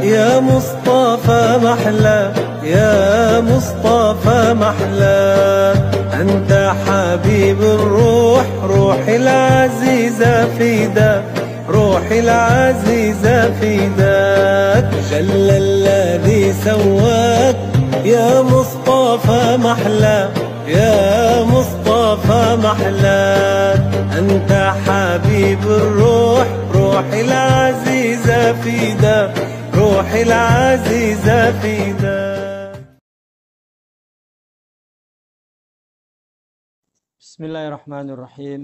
يا مصطفى محلى يا مصطفى محلى أنت حبيب الروح روحي العزيزة فداك روحي العزيزة فداك جل الذي سواك يا مصطفى محلى يا مصطفى محلى أنت حبيب الروح روحي العزيزة فداك روحي العزيزة فداك. بسم الله الرحمن الرحيم.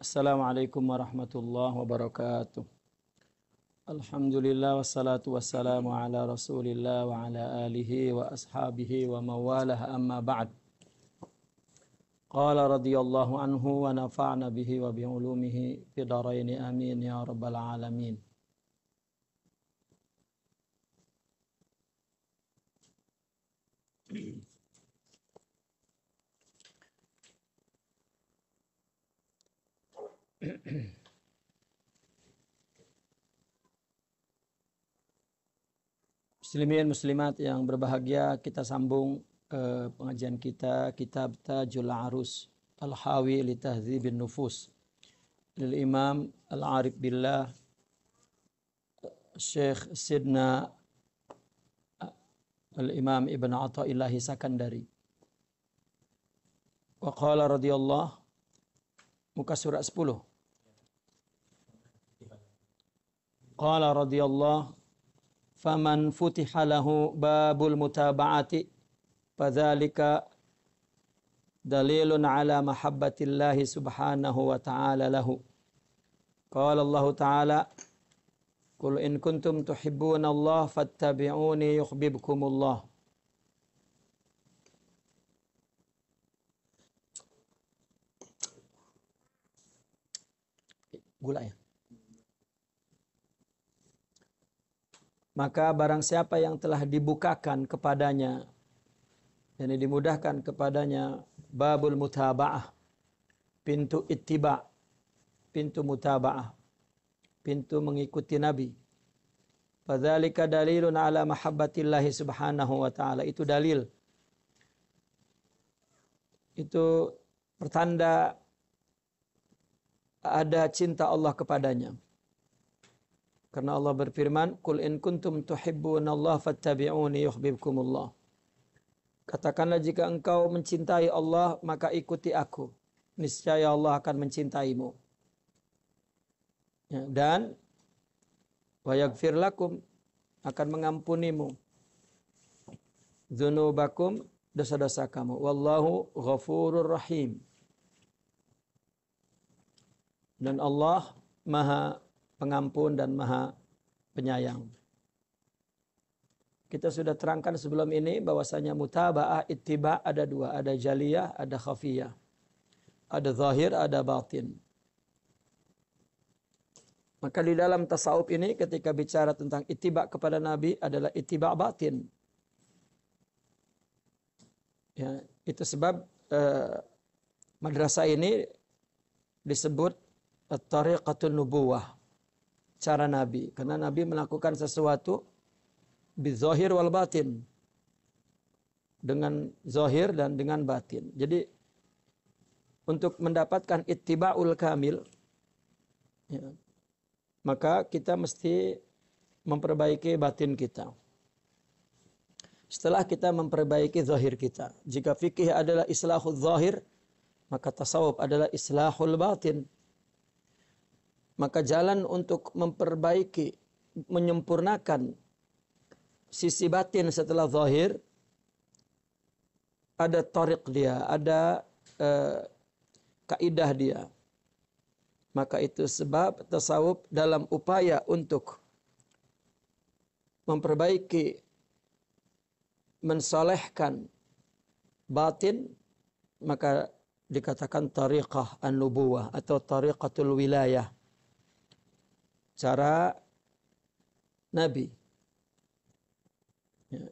السلام عليكم ورحمة الله وبركاته. Alhamdulillah wassalatu wassalamu ala rasulillah wa ala alihi wa ashabihi wa mawalah amma ba'd. Qala radiyallahu anhu wa nafa'na bihi wa bi'ulumihi fi daraini amin ya rabbal alamin. Muslimin muslimat yang berbahagia, kita sambung pengajian kita kitab Tajul Arus Al-Hawi li Tahdzibin Nufus lil Imam Al-Arif Billah Syekh Sidna Al-Imam Ibn Athaillah Sakandari. Wa qala radhiyallahu, muka surat 10. Qala radhiyallahu faman futiha lahu babul mutaba'ati fadzalika dalilun ala mahabbatillahi subhanahu wa ta'ala lahu. Qala Allah ta'ala qul in kuntum tuhibbuna Allah fattabi'uni yuhibbukumullah. Gula ya. Maka barang siapa yang telah dibukakan kepadanya, dan dimudahkan kepadanya babul mutaba'ah, pintu ittiba', pintu mutaba'ah, pintu mengikuti Nabi. Fadzalika dalilun ala mahabbatillahi subhanahu wa ta'ala. Itu dalil. Itu pertanda ada cinta Allah kepadanya. Karena Allah berfirman, "Qul in kuntum tuhibbunallaha fattabi'uni yuhibbukumullah." Katakanlah jika engkau mencintai Allah, maka ikuti aku. Niscaya Allah akan mencintaimu. Ya, dan wa yaghfir lakum, akan mengampunimu dzunubakum, dosa-dosa kamu. Wallahu ghafurur rahim. Dan Allah Maha Pengampun dan Maha Penyayang. Kita sudah terangkan sebelum ini bahwasanya mutaba'ah ittiba' ada dua, ada jaliyah, ada khafiyah. Ada zahir, ada batin. Maka di dalam tasawuf ini ketika bicara tentang ittiba' kepada Nabi adalah ittiba' batin. Ya, itu sebab madrasah ini disebut at-tariqatun nubuwah. Cara Nabi, karena Nabi melakukan sesuatu bizahir wal batin, dengan zahir dan dengan batin. Jadi untuk mendapatkan ittiba'ul kamil, ya, maka kita mesti memperbaiki batin kita. Setelah kita memperbaiki zahir kita, jika fikih adalah islahul zahir, maka tasawuf adalah islahul batin. Maka jalan untuk memperbaiki, menyempurnakan sisi batin setelah zahir, ada tariq dia, ada kaidah dia. Maka itu sebab tasawuf dalam upaya untuk memperbaiki, mensolehkan batin, maka dikatakan tariqah an-nubuwah atau tariqatul wilayah. Cara Nabi. Ya.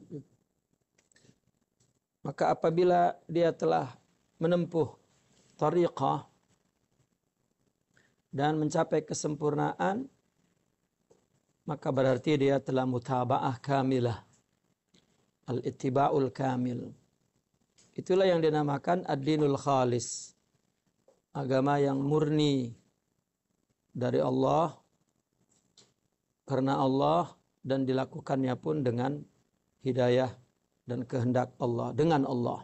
Maka apabila dia telah menempuh tariqah, dan mencapai kesempurnaan, maka berarti dia telah mutaba'ah kamilah. Al-ittiba'ul kamil. Itulah yang dinamakan ad-dinul khalis. Agama yang murni dari Allah, karena Allah, dan dilakukannya pun dengan hidayah dan kehendak Allah, dengan Allah.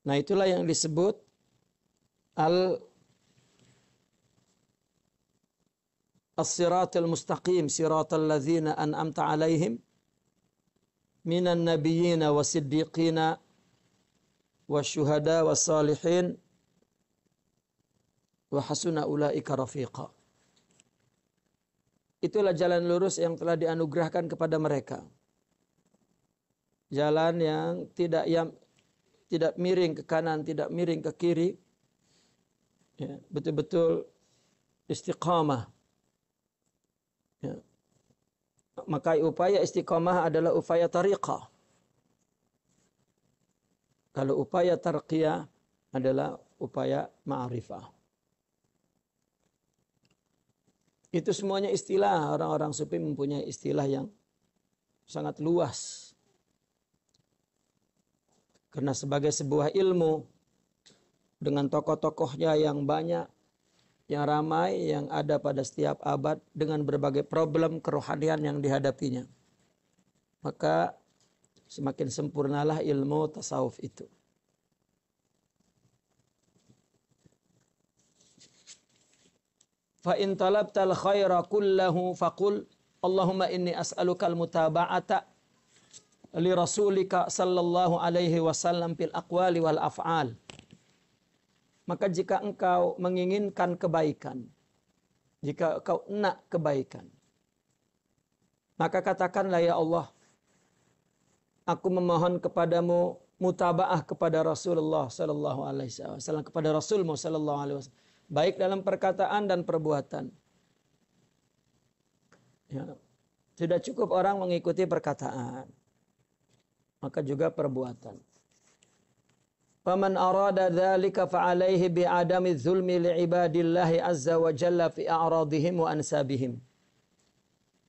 Nah, itulah yang disebut as-siratal mustaqim, siratal ladzina an'amta alaihim minan nabiyyina was-siddiqina wasyuhada was-salihin wa hasuna ulaika rafiqa. Itulah jalan lurus yang telah dianugerahkan kepada mereka. Jalan yang tidak miring ke kanan, tidak miring ke kiri. Ya, betul-betul istiqamah. Ya. Maka upaya istiqamah adalah upaya tariqah. Kalau upaya tarqiyah adalah upaya ma'rifah. Itu semuanya istilah. Orang-orang sufi mempunyai istilah yang sangat luas. Karena sebagai sebuah ilmu dengan tokoh-tokohnya yang banyak, yang ramai, yang ada pada setiap abad dengan berbagai problem kerohanian yang dihadapinya, maka semakin sempurnalah ilmu tasawuf itu. Fa in talabtal khaira kullahu faqul Allahumma inni as'alukal mutaba'ata li rasulika sallallahu alaihi wasallam fil aqwali wal af'al. Maka jika engkau menginginkan kebaikan, jika engkau nak kebaikan, maka katakanlah, ya Allah, aku memohon kepadamu mutaba'ah kepada Rasulullah sallallahu alaihi wasallam, kepada Rasulmu sallallahu alaihi wasallam, baik dalam perkataan dan perbuatan. Ya. Tidak cukup orang mengikuti perkataan, maka juga perbuatan. Faman arada dzalika fa'alaihi bi'adami dzulmi li'ibadillahi azza wa jalla fi a'radihim wa ansabihim.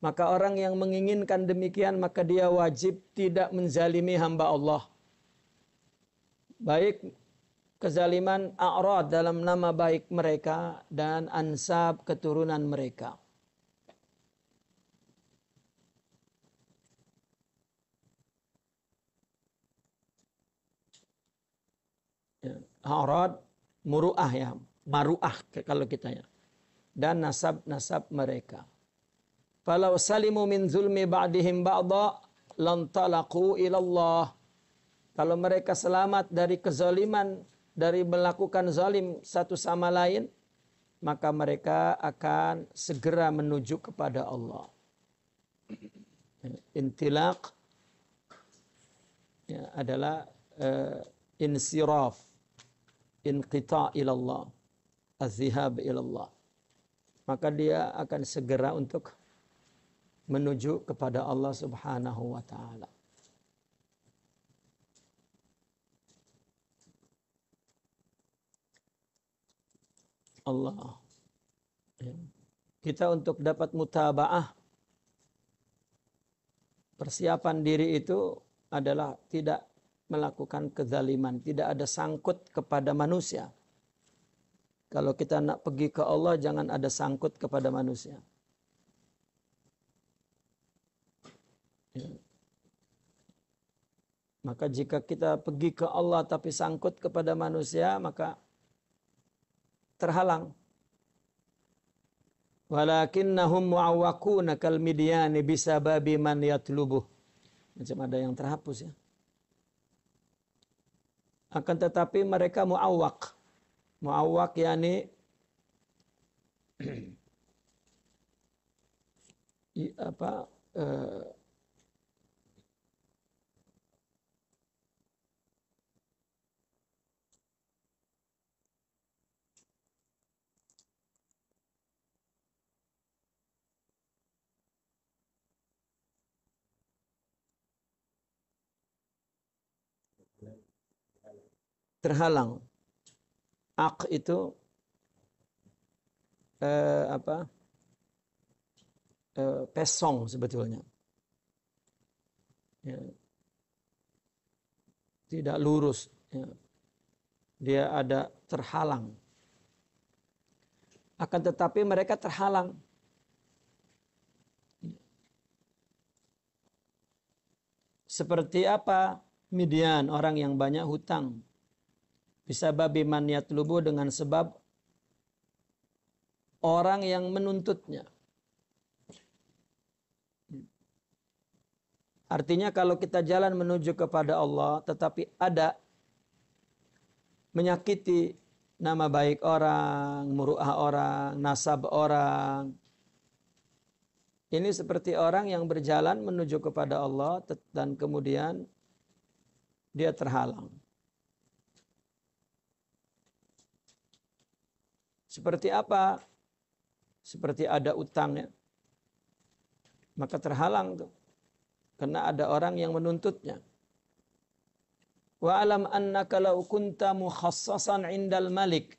Maka orang yang menginginkan demikian, maka dia wajib tidak menzalimi hamba Allah. Baik kezaliman a'rad dalam nama baik mereka dan ansab keturunan mereka. Ya, a'rad muru'ah, ya, maru'ah kalau kita, ya, dan nasab-nasab mereka. Falau salimu min zulmi ba'dihim ba'da lantalaqu ilallah. Kalau mereka selamat dari kezaliman, dari melakukan zalim satu sama lain, maka mereka akan segera menuju kepada Allah. Intilaq, ya, adalah insiraf, inqita' ilallah, az-zihab ilallah. Maka dia akan segera untuk menuju kepada Allah subhanahu wa ta'ala. Allah. Kita untuk dapat mutaba'ah, persiapan diri itu adalah tidak melakukan kezaliman, tidak ada sangkut kepada manusia. Kalau kita nak pergi ke Allah, jangan ada sangkut kepada manusia. Ya. Maka jika kita pergi ke Allah tapi sangkut kepada manusia, maka terhalang. Walakinnahum mu'awwaquna kal midyani bisababi man yatlubuh. Macam ada yang terhapus, ya. Akan tetapi mereka mu'awwaq. Mu'awwaq yakni terhalang. Aq itu pesong sebetulnya. Ya. Tidak lurus. Ya. Dia ada terhalang. Akan tetapi mereka terhalang. Seperti apa? Midian, orang yang banyak hutang. Bisa babi man yatlubu, dengan sebab orang yang menuntutnya. Artinya kalau kita jalan menuju kepada Allah, tetapi ada menyakiti nama baik orang, muru'ah orang, nasab orang. Ini seperti orang yang berjalan menuju kepada Allah dan kemudian dia terhalang. Seperti apa? Seperti ada utangnya. Maka terhalang tuh. Karena ada orang yang menuntutnya. Wa alam annaka law kunta mukhassasan 'indal malik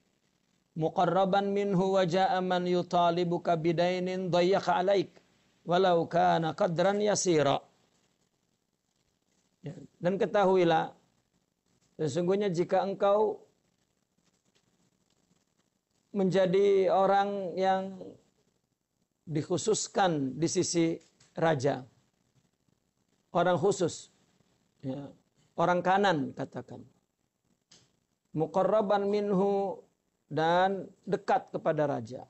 muqarraban minhu wa jaa'a man yutalibuka bidainin dayyaqa 'alaik walau kana qadran yasira. Ya. Dan ketahuilah, sesungguhnya jika engkau menjadi orang yang dikhususkan di sisi raja, orang khusus, ya, orang kanan katakan, muqarraban minhu, dan dekat kepada raja.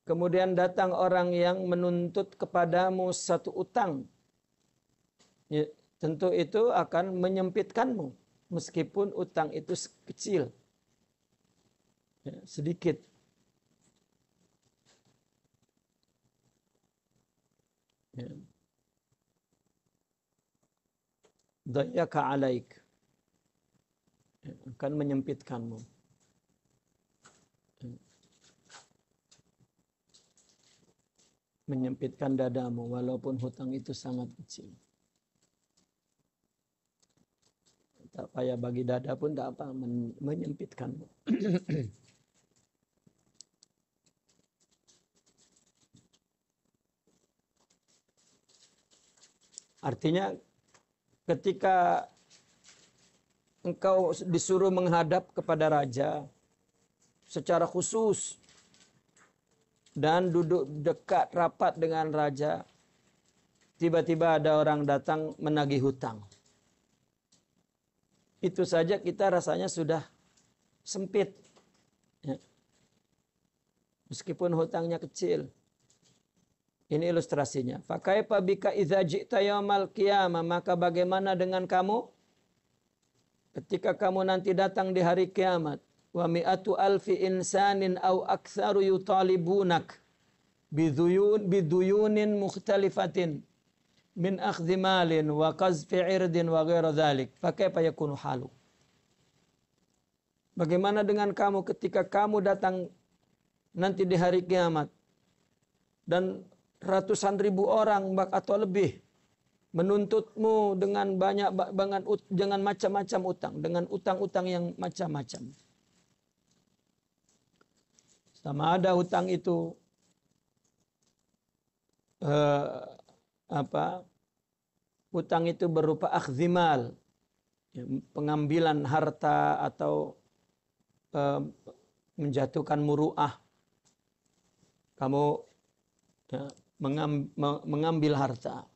Kemudian datang orang yang menuntut kepadamu satu utang, ya, tentu itu akan menyempitkanmu, meskipun utang itu kecil, ya, sedikit. Ya. Dayyaka 'alaik, ya, akan menyempitkanmu. Ya. Menyempitkan dadamu walaupun hutang itu sangat kecil. Tak payah bagi dada pun tak apa, menyempitkanmu. Artinya ketika engkau disuruh menghadap kepada raja secara khusus dan duduk dekat rapat dengan raja, tiba-tiba ada orang datang menagih hutang. Itu saja kita rasanya sudah sempit. Ya. Meskipun hutangnya kecil. Ini ilustrasinya. Fakaifa bika idza ji'ta yaumal qiyamah, maka bagaimana dengan kamu ketika kamu nanti datang di hari kiamat? Wa mi'atu alfi insanin aw aktsaru yutalibunak biduyunin mukhtalifatin min akhdhi malin wa qazfi irdin wa ghairi dzalik. Fakaifa yakunu halu? Bagaimana dengan kamu ketika kamu datang nanti di hari kiamat dan ratusan ribu orang atau lebih menuntutmu dengan dengan macam-macam utang, dengan utang-utang yang macam-macam. Sama ada utang itu utang itu berupa akhzimal, ya, pengambilan harta atau menjatuhkan muru'ah. Kamu, ya, mengambil harta,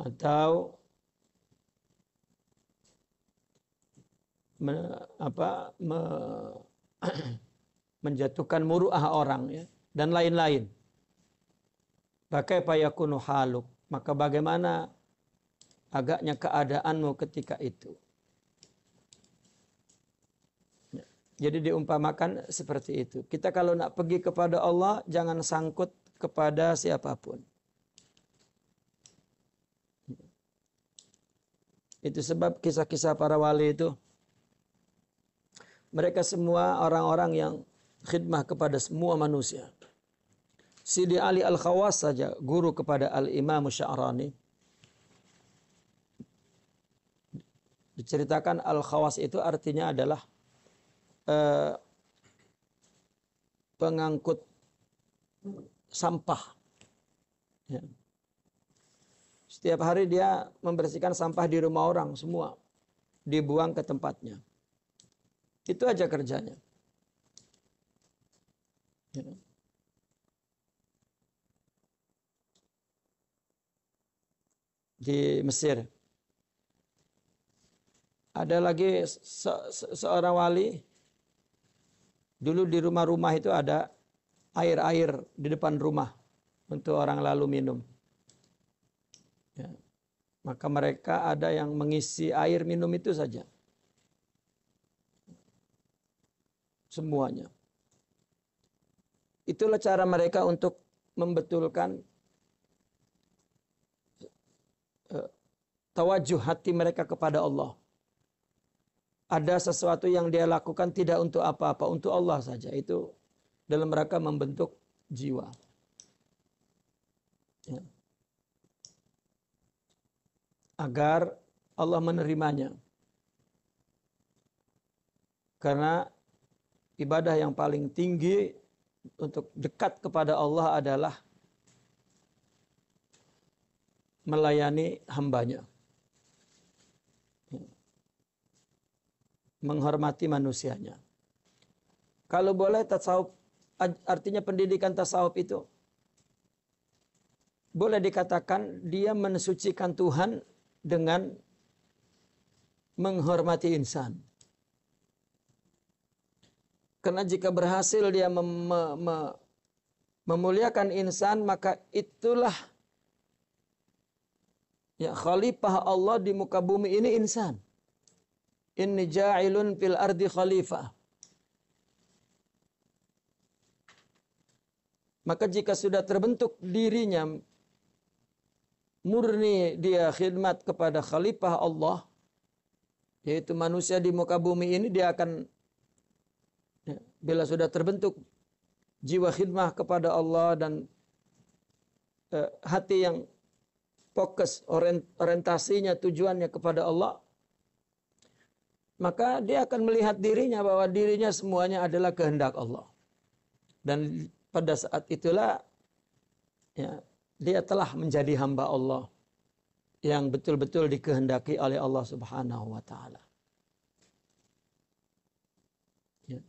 atau menjatuhkan muru'ah orang, ya, dan lain-lain. Fakaifa yakunu haluk, maka bagaimana agaknya keadaanmu ketika itu. Jadi diumpamakan seperti itu. Kita kalau nak pergi kepada Allah, jangan sangkut kepada siapapun. Itu sebab kisah-kisah para wali itu, mereka semua orang-orang yang khidmah kepada semua manusia. Sidi Ali Al-Khawas saja, guru kepada Al-Imam Sya'rani. Diceritakan al-khawas itu artinya adalah pengangkut sampah. Ya. Setiap hari dia membersihkan sampah di rumah orang semua, dibuang ke tempatnya. Itu aja kerjanya. Ya. Di Mesir ada lagi seorang wali. Dulu di rumah-rumah itu ada air-air di depan rumah untuk orang lalu minum. Ya. Maka mereka ada yang mengisi air minum itu saja. Semuanya. Itulah cara mereka untuk membetulkan tawajuh hati mereka kepada Allah. Ada sesuatu yang dia lakukan tidak untuk apa-apa, untuk Allah saja. Itu dalam rangka membentuk jiwa. Ya. Agar Allah menerimanya. Karena ibadah yang paling tinggi untuk dekat kepada Allah adalah melayani hambanya. Menghormati manusianya. Kalau boleh tasawuf, artinya pendidikan tasawuf itu boleh dikatakan dia mensucikan Tuhan dengan menghormati insan. Karena jika berhasil dia memuliakan insan, maka itulah ya khalifah Allah di muka bumi ini insan. Inni ja'ilun fil ardi khalifah. Maka jika sudah terbentuk dirinya murni dia khidmat kepada khalifah Allah, yaitu manusia di muka bumi ini, dia akan ya, bila sudah terbentuk jiwa khidmah kepada Allah dan hati yang fokus orientasinya tujuannya kepada Allah, maka dia akan melihat dirinya bahwa dirinya semuanya adalah kehendak Allah. Dan pada saat itulah ya, dia telah menjadi hamba Allah yang betul-betul dikehendaki oleh Allah Subhanahu wa taala. Ya.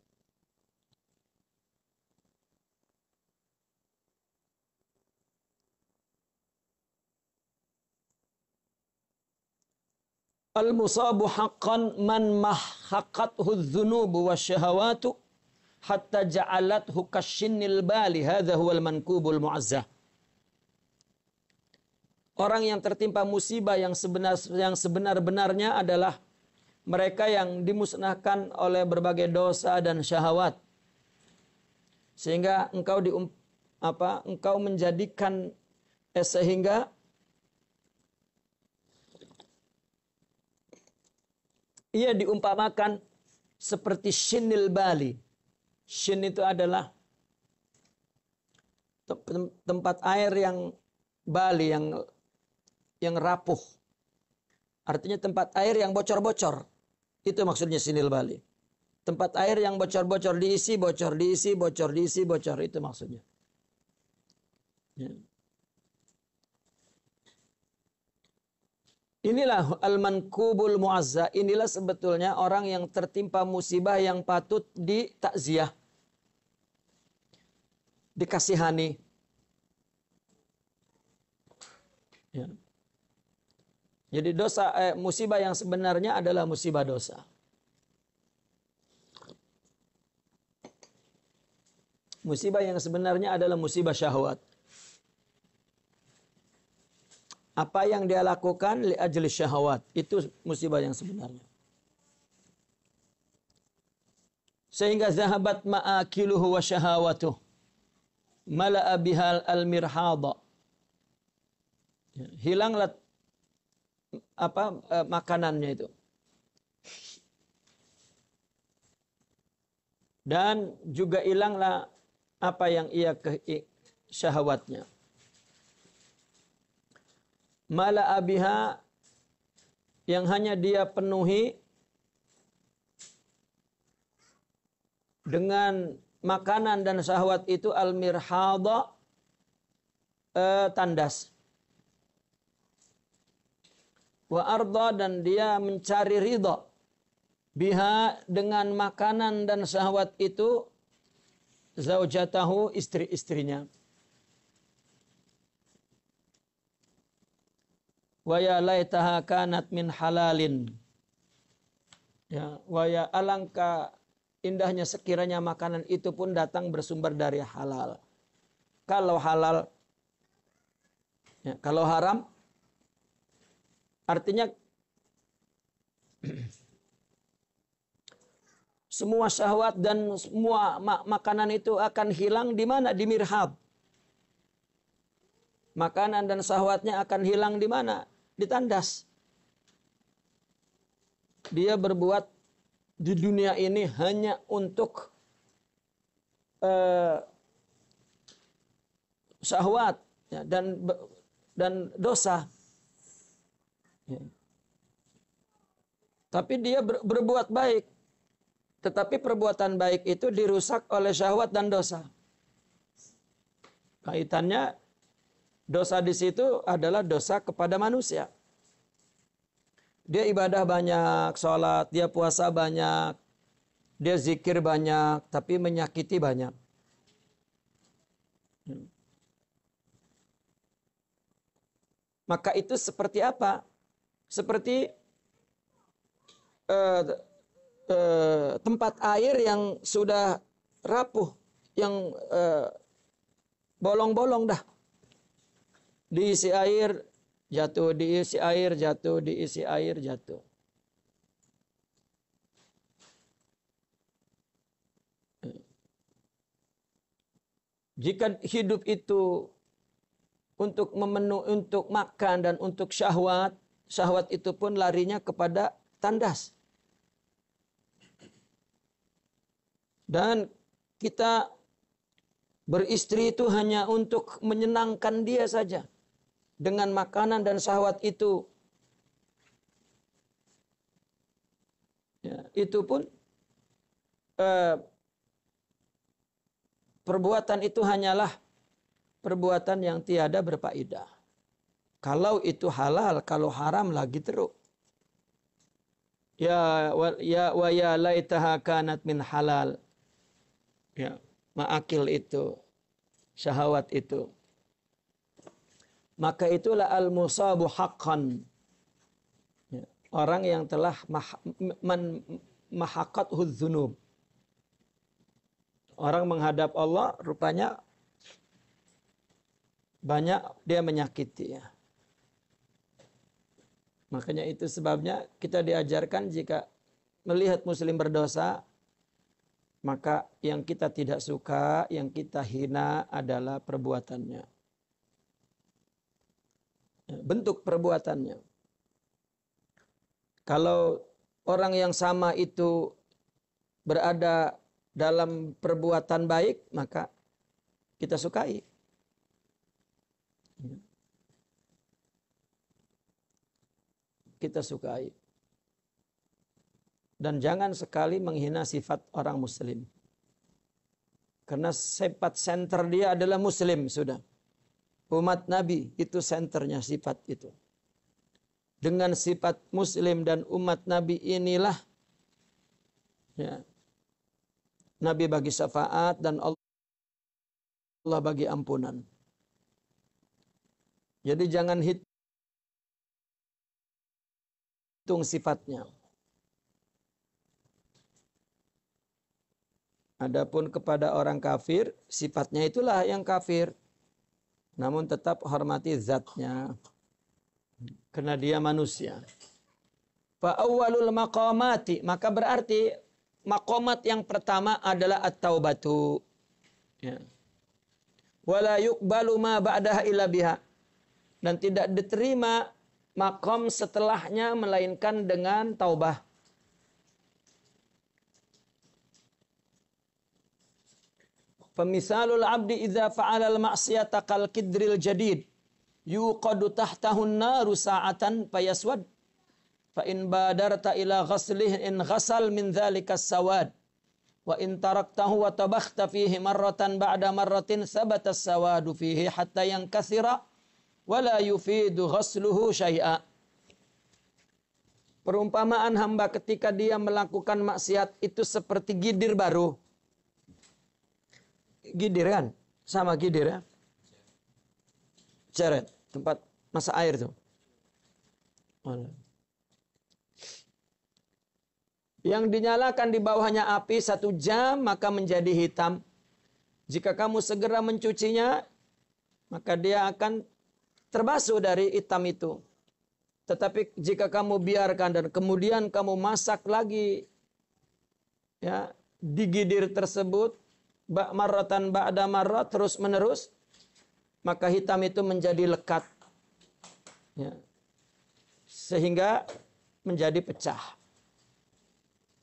Al-musabu haqqan man mahhaqqathu adh-dhunubu wasyahawatu hatta ja'alathu kasyinnil bali. Hadza huwal mankubul mu'azzah. Orang yang tertimpa musibah yang sebenar-benarnya adalah mereka yang dimusnahkan oleh berbagai dosa dan syahwat. Sehingga engkau menjadikan sehingga ia diumpamakan seperti syinnil bali. Shin itu adalah tempat air yang bali, yang rapuh. Artinya tempat air yang bocor-bocor. Itu maksudnya syinnil bali. Tempat air yang bocor-bocor, diisi, bocor, diisi, bocor, diisi, bocor. Itu maksudnya. Ya. Inilah al-mankubul mu'azza. Inilah sebetulnya orang yang tertimpa musibah yang patut ditakziah, dikasihani. Ya. Jadi musibah yang sebenarnya adalah musibah dosa. Musibah yang sebenarnya adalah musibah syahwat. Apa yang dia lakukan li ajli syahwat, itu musibah yang sebenarnya. Sehingga zahabat ma'akiluhu wa syahawatuh, mala'a bihal al-mirhada. Hilanglah makanannya itu. Dan juga hilanglah apa yang ia syahwatnya. Mala'a biha yang hanya dia penuhi dengan makanan dan syahwat itu al-mirhadha, tandas. Wa arda, dan dia mencari ridha biha, dengan makanan dan syahwat itu, zaujatahu, istri-istrinya. Wa ya laitaha kanat min halalin. Ya, wa ya, alangkah indahnya sekiranya makanan itu pun datang bersumber dari halal. Kalau halal, ya, kalau haram, artinya semua syahwat dan semua makanan itu akan hilang di mana? Di mirhab. Makanan dan syahwatnya akan hilang di mana? Di tandas. Dia berbuat di dunia ini hanya untuk syahwat, ya, dan dosa. Ya. Tapi dia berbuat baik. Tetapi perbuatan baik itu dirusak oleh syahwat dan dosa. Kaitannya dosa di situ adalah dosa kepada manusia. Dia ibadah banyak, sholat, dia puasa banyak, dia zikir banyak, tapi menyakiti banyak. Maka itu seperti apa? Seperti tempat air yang sudah rapuh, yang bolong-bolong dah. Diisi air, jatuh, diisi air, jatuh, diisi air, jatuh. Jika hidup itu untuk untuk makan dan untuk syahwat, syahwat itu pun larinya kepada tandas. Dan kita beristri itu hanya untuk menyenangkan dia saja. Dengan makanan dan syahwat itu. Ya, itu pun perbuatan itu hanyalah perbuatan yang tiada berfaedah. Kalau itu halal, kalau haram lagi teruk. Ya wa ya laitaha kanat min halal. Ya, ma'akil itu, syahwat itu. Maka itulah al-musabu haqqan. Ya, orang yang telah mahaqathu dzunub. Orang menghadap Allah rupanya banyak dia menyakiti, ya. Makanya itu sebabnya kita diajarkan jika melihat muslim berdosa, maka yang kita tidak suka, yang kita hina adalah perbuatannya. Bentuk perbuatannya. Kalau orang yang sama itu berada dalam perbuatan baik, maka kita sukai. Kita sukai. Dan jangan sekali menghina sifat orang muslim. Karena sifat center dia adalah muslim sudah. Umat Nabi itu senternya sifat itu. Dengan sifat muslim dan umat Nabi inilah, ya, Nabi bagi syafaat dan Allah bagi ampunan. Jadi jangan hitung sifatnya. Adapun kepada orang kafir, sifatnya itulah yang kafir. Namun tetap hormati zatnya. Karena dia manusia. Fa awwalul maqamati, maka berarti maqamat yang pertama adalah at-taubatu. Ya. Wala yuqbalu ma ba'daha illa biha. Dan tidak diterima maqam setelahnya melainkan dengan taubah. Famisalul abdi idza fa'ala al-ma'siyata kal kidril jadid yuqadu tahtahu an-naru sa'atan fayaswad. fa in badarta ila ghaslih in ghasal min dzalika sawad wa in taraktahu wa tabakhta fihi marratan ba'da marratin sabata sawadu fihi hatta yankasira wa la yufidu ghasluhu syai'a. Perumpamaan hamba ketika dia melakukan maksiat itu seperti gidir baru. Gidir kan? Sama gidir ya. Ceret, tempat masak air tuh. Yang dinyalakan di bawahnya api 1 jam maka menjadi hitam. Jika kamu segera mencucinya, maka dia akan terbasuh dari hitam itu. Tetapi jika kamu biarkan dan kemudian kamu masak lagi, ya, di gidir tersebut, marratan ba'da marrat, terus menerus, maka hitam itu menjadi lekat, ya, sehingga menjadi pecah.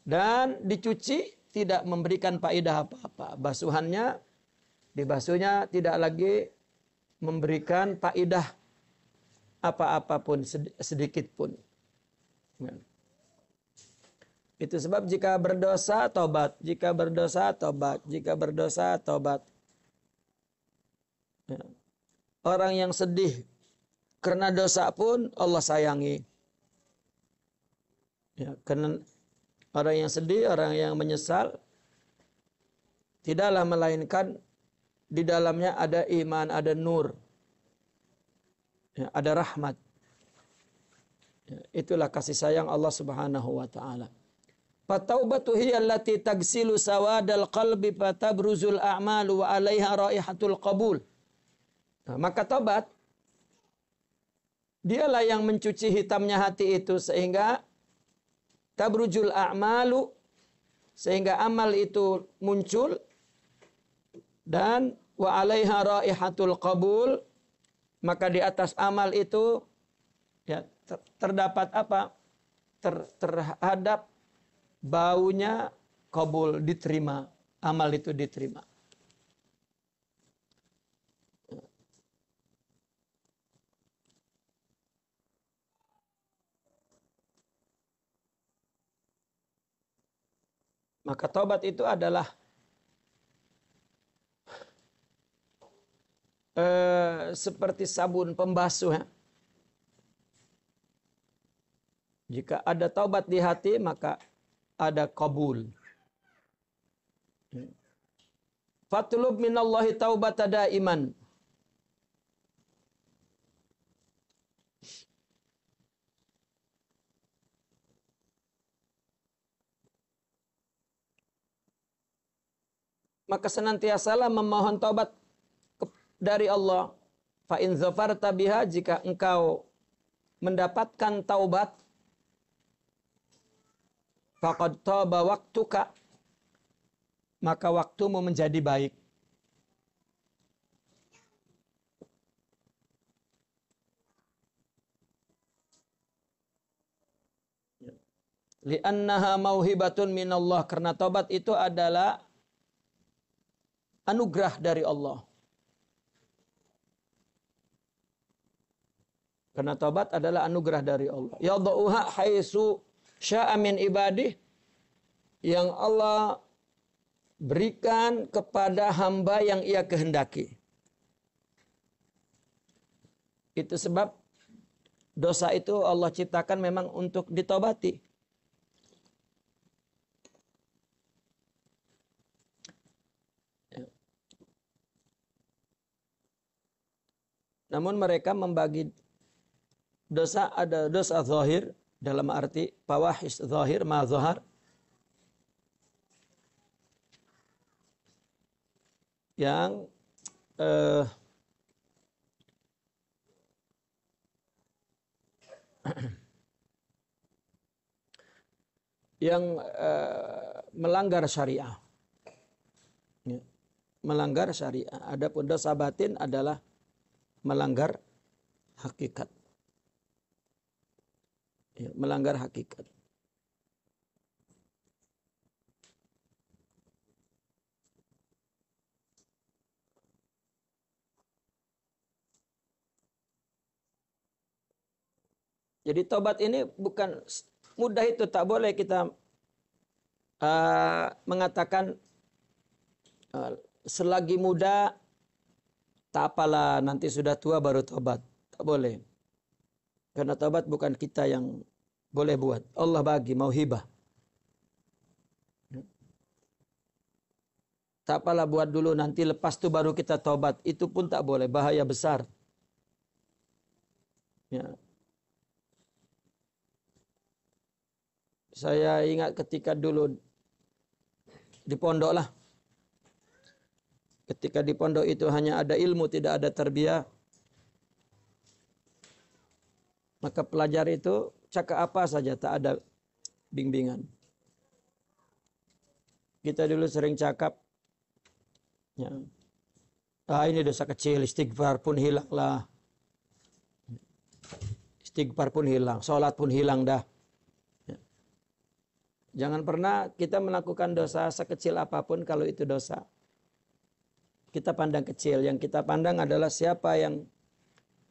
Dan dicuci tidak memberikan faedah apa-apa. Basuhannya, dibasuhnya tidak lagi memberikan faedah apa-apa pun, sedikit pun. Ya. Itu sebab jika berdosa, tobat. Jika berdosa, tobat. Jika berdosa, tobat. Ya. Orang yang sedih karena dosa pun Allah sayangi. Ya, karena orang yang sedih, orang yang menyesal, tidaklah melainkan di dalamnya ada iman, ada nur, ya, ada rahmat. Ya, itulah kasih sayang Allah Subhanahu wa taala. Fataubatu hiya allati tagsilu sawadal qalbi fatabruzul a'malu wa 'alaiha raihatul qabul. Nah, maka taubat dialah yang mencuci hitamnya hati itu sehingga tabrujul a'malu, sehingga amal itu muncul, dan wa 'alaiha raihatul qabul, maka di atas amal itu, ya, terdapat apa? Terhadap baunya qabul, diterima, amal itu diterima. Maka taubat itu adalah seperti sabun pembasuh, ya. Jika ada taubat di hati, maka ada qabul. Fatlub minallahi taubata daiman. Maka senantiasalah memohon taubat dari Allah. Fa in zafarta biha, jika engkau mendapatkan taubat, faqad taba waktuka, maka waktumu menjadi baik. Li'annaha mauhibatun minallah, karena taubat itu adalah anugerah dari Allah. Karena taubat adalah anugerah dari Allah. Yadha'uha haitsu sya'a min ibadih, yang Allah berikan kepada hamba yang ia kehendaki. Itu sebab dosa itu Allah ciptakan memang untuk ditaubati. Namun mereka membagi dosa, ada dosa zahir dalam arti fawahish zahir ma zahar, yang melanggar syariah, ya, melanggar syariah. Adapun dosa batin adalah melanggar hakikat, ya, melanggar hakikat. Jadi tobat ini bukan mudah itu, tak boleh kita mengatakan selagi muda tak apalah, nanti sudah tua baru tobat. Tak boleh. Karena tobat bukan kita yang boleh buat. Allah bagi mauhibah. Tak apalah buat dulu, nanti lepas itu baru kita tobat. Itu pun tak boleh, bahaya besar. Ya. Saya ingat ketika dulu di pondok lah. Ketika di pondok itu hanya ada ilmu, tidak ada tarbiyah. Maka pelajar itu cakap apa saja, tak ada bimbingan. Kita dulu sering cakap, ya, ini dosa kecil, istighfar pun hilang lah. Istighfar pun hilang, sholat pun hilang dah. Ya. Jangan pernah kita melakukan dosa sekecil apapun kalau itu dosa. Kita pandang kecil, yang kita pandang adalah siapa yang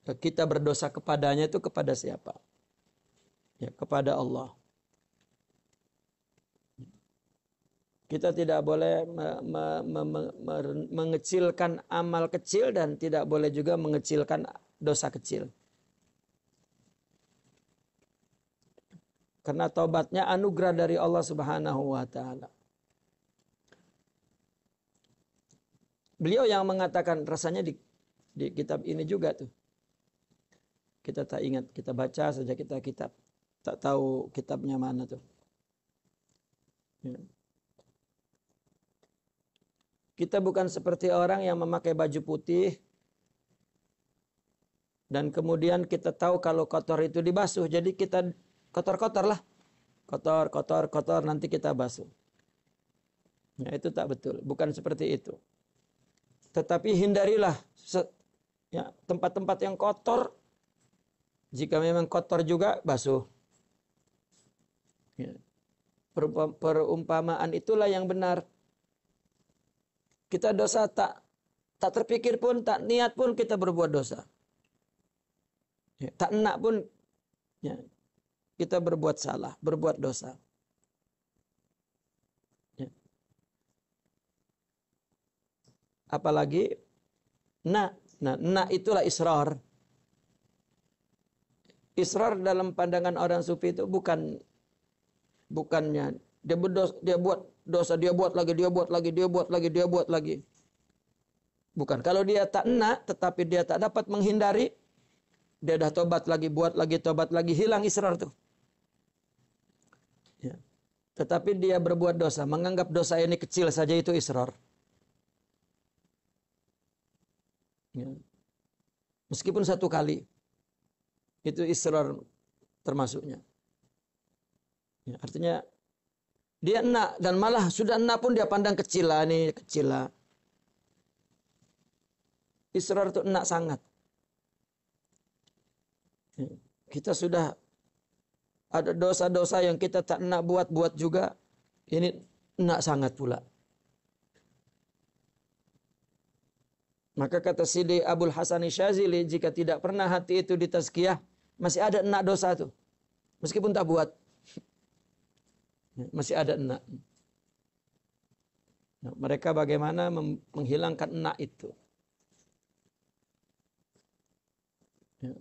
kita berdosa kepadanya, itu kepada siapa? Ya, kepada Allah. Kita tidak boleh mengecilkan amal kecil dan tidak boleh juga mengecilkan dosa kecil. Karena taubatnya anugerah dari Allah Subhanahu wa taala. Beliau yang mengatakan, rasanya di kitab ini juga tuh. Kita tak ingat, kita baca saja kita kitab. Tak tahu kitabnya mana tuh. Ya. Kita bukan seperti orang yang memakai baju putih dan kemudian kita tahu kalau kotor itu dibasuh. Jadi kita kotor-kotor lah. Kotor, nanti kita basuh. Ya, itu tak betul. Bukan seperti itu. Tetapi hindarilah tempat-tempat yang kotor. Jika memang kotor juga, basuh. Ya. Perumpamaan itulah yang benar. Kita dosa tak terpikir pun, tak niat pun kita berbuat dosa. Ya, tak enak pun ya, kita berbuat salah, berbuat dosa. Ya. Apalagi nah itulah israr. Israr dalam pandangan orang sufi itu bukannya dia buat dosa, dia buat lagi. Bukan. Kalau dia tak enak, tetapi dia tak dapat menghindari, dia dah tobat lagi, tobat lagi, hilang israr tuh. Ya. Tetapi dia berbuat dosa, menganggap dosa ini kecil saja, itu israr. Ya. Meskipun satu kali, itu israr termasuknya. Ya, artinya dia enak, dan malah sudah enak pun dia pandang kecil lah, ini kecil lah. Israr itu enak sangat. Kita sudah ada dosa-dosa yang kita tak enak buat juga. Ini enak sangat pula. Maka kata Sidi Abul Hasan Syazili, jika tidak pernah hati itu ditazkiyah, masih ada enak dosa itu. Meskipun tak buat. Masih ada enak. Nah, mereka bagaimana menghilangkan enak itu? Ya.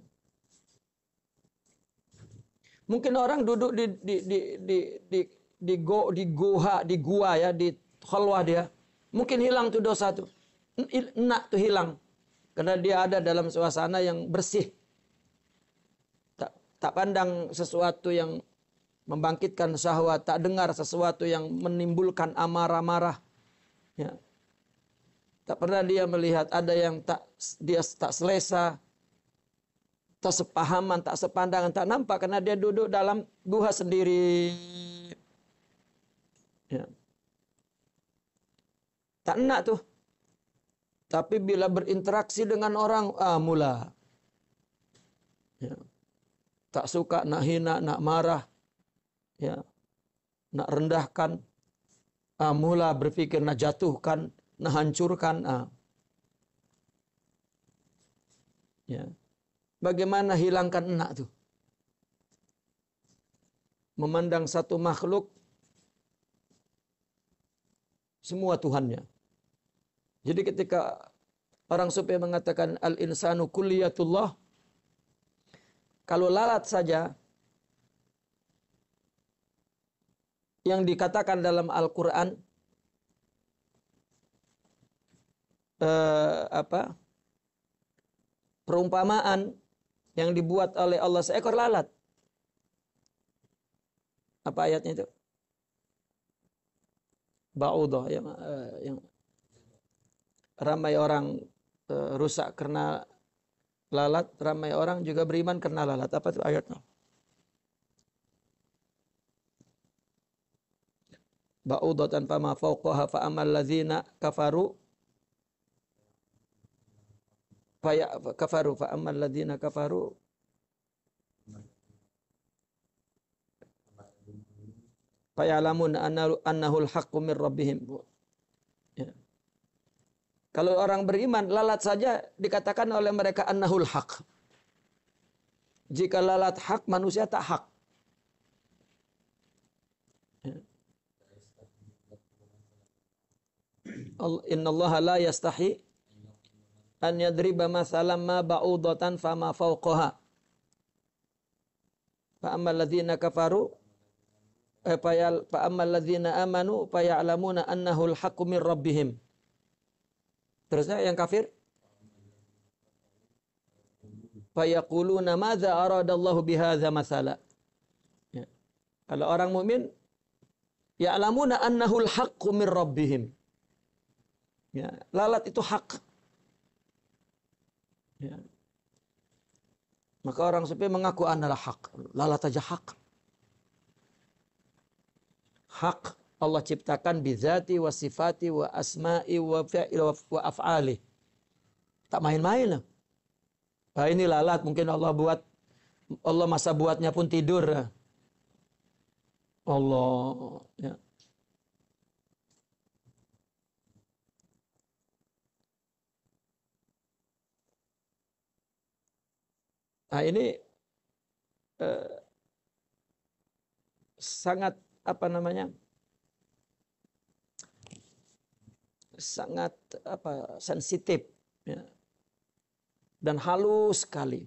Mungkin orang duduk di gua ya, di khalwah dia, mungkin hilang tuh dosa tuh, enak tuh hilang, karena dia ada dalam suasana yang bersih, tak pandang sesuatu yang membangkitkan syahwat, tak dengar sesuatu yang menimbulkan amarah-marah. Ya. Tak pernah dia melihat ada yang dia tak selesa, tak sepahaman, tak sepandangan, tak nampak, karena dia duduk dalam guha sendiri. Ya. Tak enak tuh. Tapi bila berinteraksi dengan orang, mula. Ya. Tak suka, nak hina, nak marah. Ya, nak rendahkan, mula berpikir nak jatuhkan, nak hancurkan. Ya, bagaimana hilangkan enak tuh? memandang satu makhluk semua Tuhannya. Jadi ketika orang sufi mengatakan al-insanu kulliyatullah, kalau lalat saja yang dikatakan dalam Al-Quran perumpamaan yang dibuat oleh Allah seekor lalat. Apa ayatnya itu? Ba'udah yang ramai orang rusak karena lalat, ramai orang juga beriman karena lalat. Apa itu ayatnya? Ba'udatan fama fawqaha fa amal ladzina kafaru fa amal ladzina kafaru fa ya'lamun annahul haqqu mir rabbihim. Ya. Kalau orang beriman, lalat saja dikatakan oleh mereka annahul haq. Jika lalat hak, manusia tak hak. Ya. Innallaha la yastahi an yadriba mathalan ma ba'udatan fama fawqaha. Fa ammal ladzina kafaru fa ammal ladzina amanu fa ya'lamuna annahul haqqu mir rabbihim. Terusnya yang kafir, fa yaquluna madza aradallahu bihadza mathala. Ya. Kalau orang mukmin ya'lamuna annahul haqqu mir rabbihim. Ya, lalat itu hak. Ya. Maka orang sufi mengaku adalah hak. Lalat aja hak. Hak Allah ciptakan bizati wa sifati wa asma'i wa fi'li wa af'ali. Tak main-main lah. Nah, ini lalat mungkin Allah masa buatnya pun tidur. Allah, ya. Nah, ini sangat sangat sensitif, ya, dan halus sekali.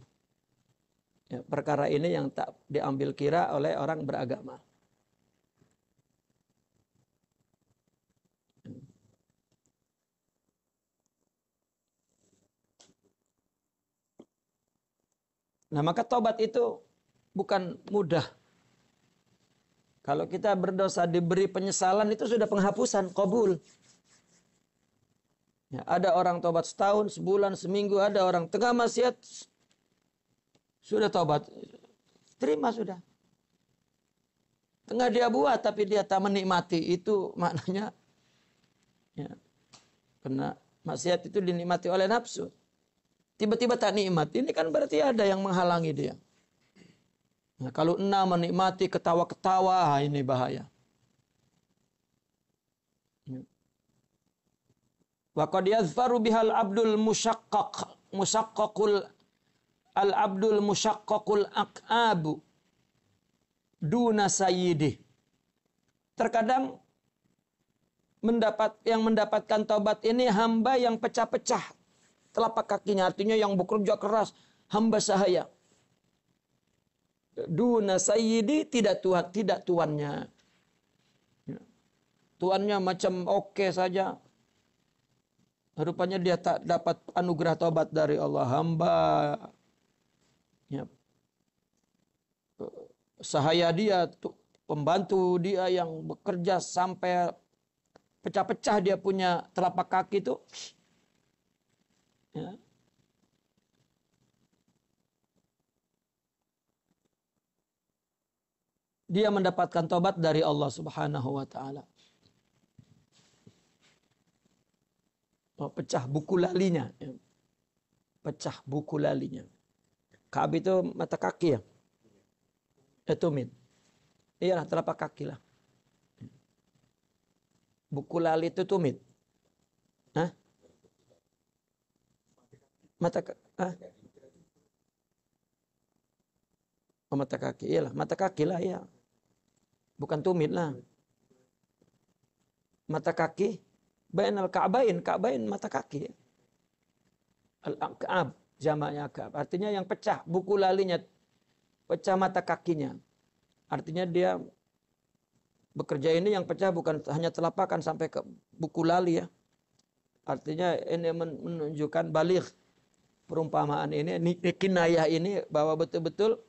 Ya, perkara ini yang tak diambil kira oleh orang beragama. Nah, maka tobat itu bukan mudah. Kalau kita berdosa diberi penyesalan itu sudah penghapusan, qabul. Ya, ada orang tobat setahun, sebulan, seminggu, ada orang tengah maksiat sudah tobat, terima sudah. Tengah dia buat tapi dia tak menikmati, itu maknanya ya, karena maksiat itu dinikmati oleh nafsu. Tiba-tiba tak nikmat, ini kan berarti ada yang menghalangi dia. Nah, kalau menikmati ketawa-ketawa, ini bahaya. Wa qad yazfaru bihal abdul musyaqqaqul al-abdul musyaqqaqul aqabu duna sayyidih. Terkadang mendapatkan taubat ini hamba yang pecah-pecah telapak kakinya, artinya yang bekerja keras, hamba sahaya. Duna sayyidi, tidak tuannya. Tuannya macam oke saja. Rupanya dia tak dapat anugerah taubat dari Allah. Hamba ya, sahaya dia, pembantu dia yang bekerja sampai pecah-pecah dia punya telapak kaki itu. Ya. Dia mendapatkan tobat dari Allah Subhanahu wa taala. Pecah buku lalinya. Ya. Pecah buku lalinya. Ka'ab itu mata kaki ya? Tumit. Iyalah telapak kaki lah. Buku lali itu tumit. Hah? Mata kaki, iyalah mata kaki lah ya. Bukan tumit lah. Mata kaki. Bainal ka'bain. Ka'bain mata kaki. Al-Ka'ab. Jamaknya Ka'ab. Artinya yang pecah. Buku lalinya. Pecah mata kakinya. Artinya dia bekerja ini yang pecah bukan hanya telapakan sampai ke buku lali ya. Artinya ini menunjukkan baligh. Perumpamaan ini, kinayah ini bahwa betul-betul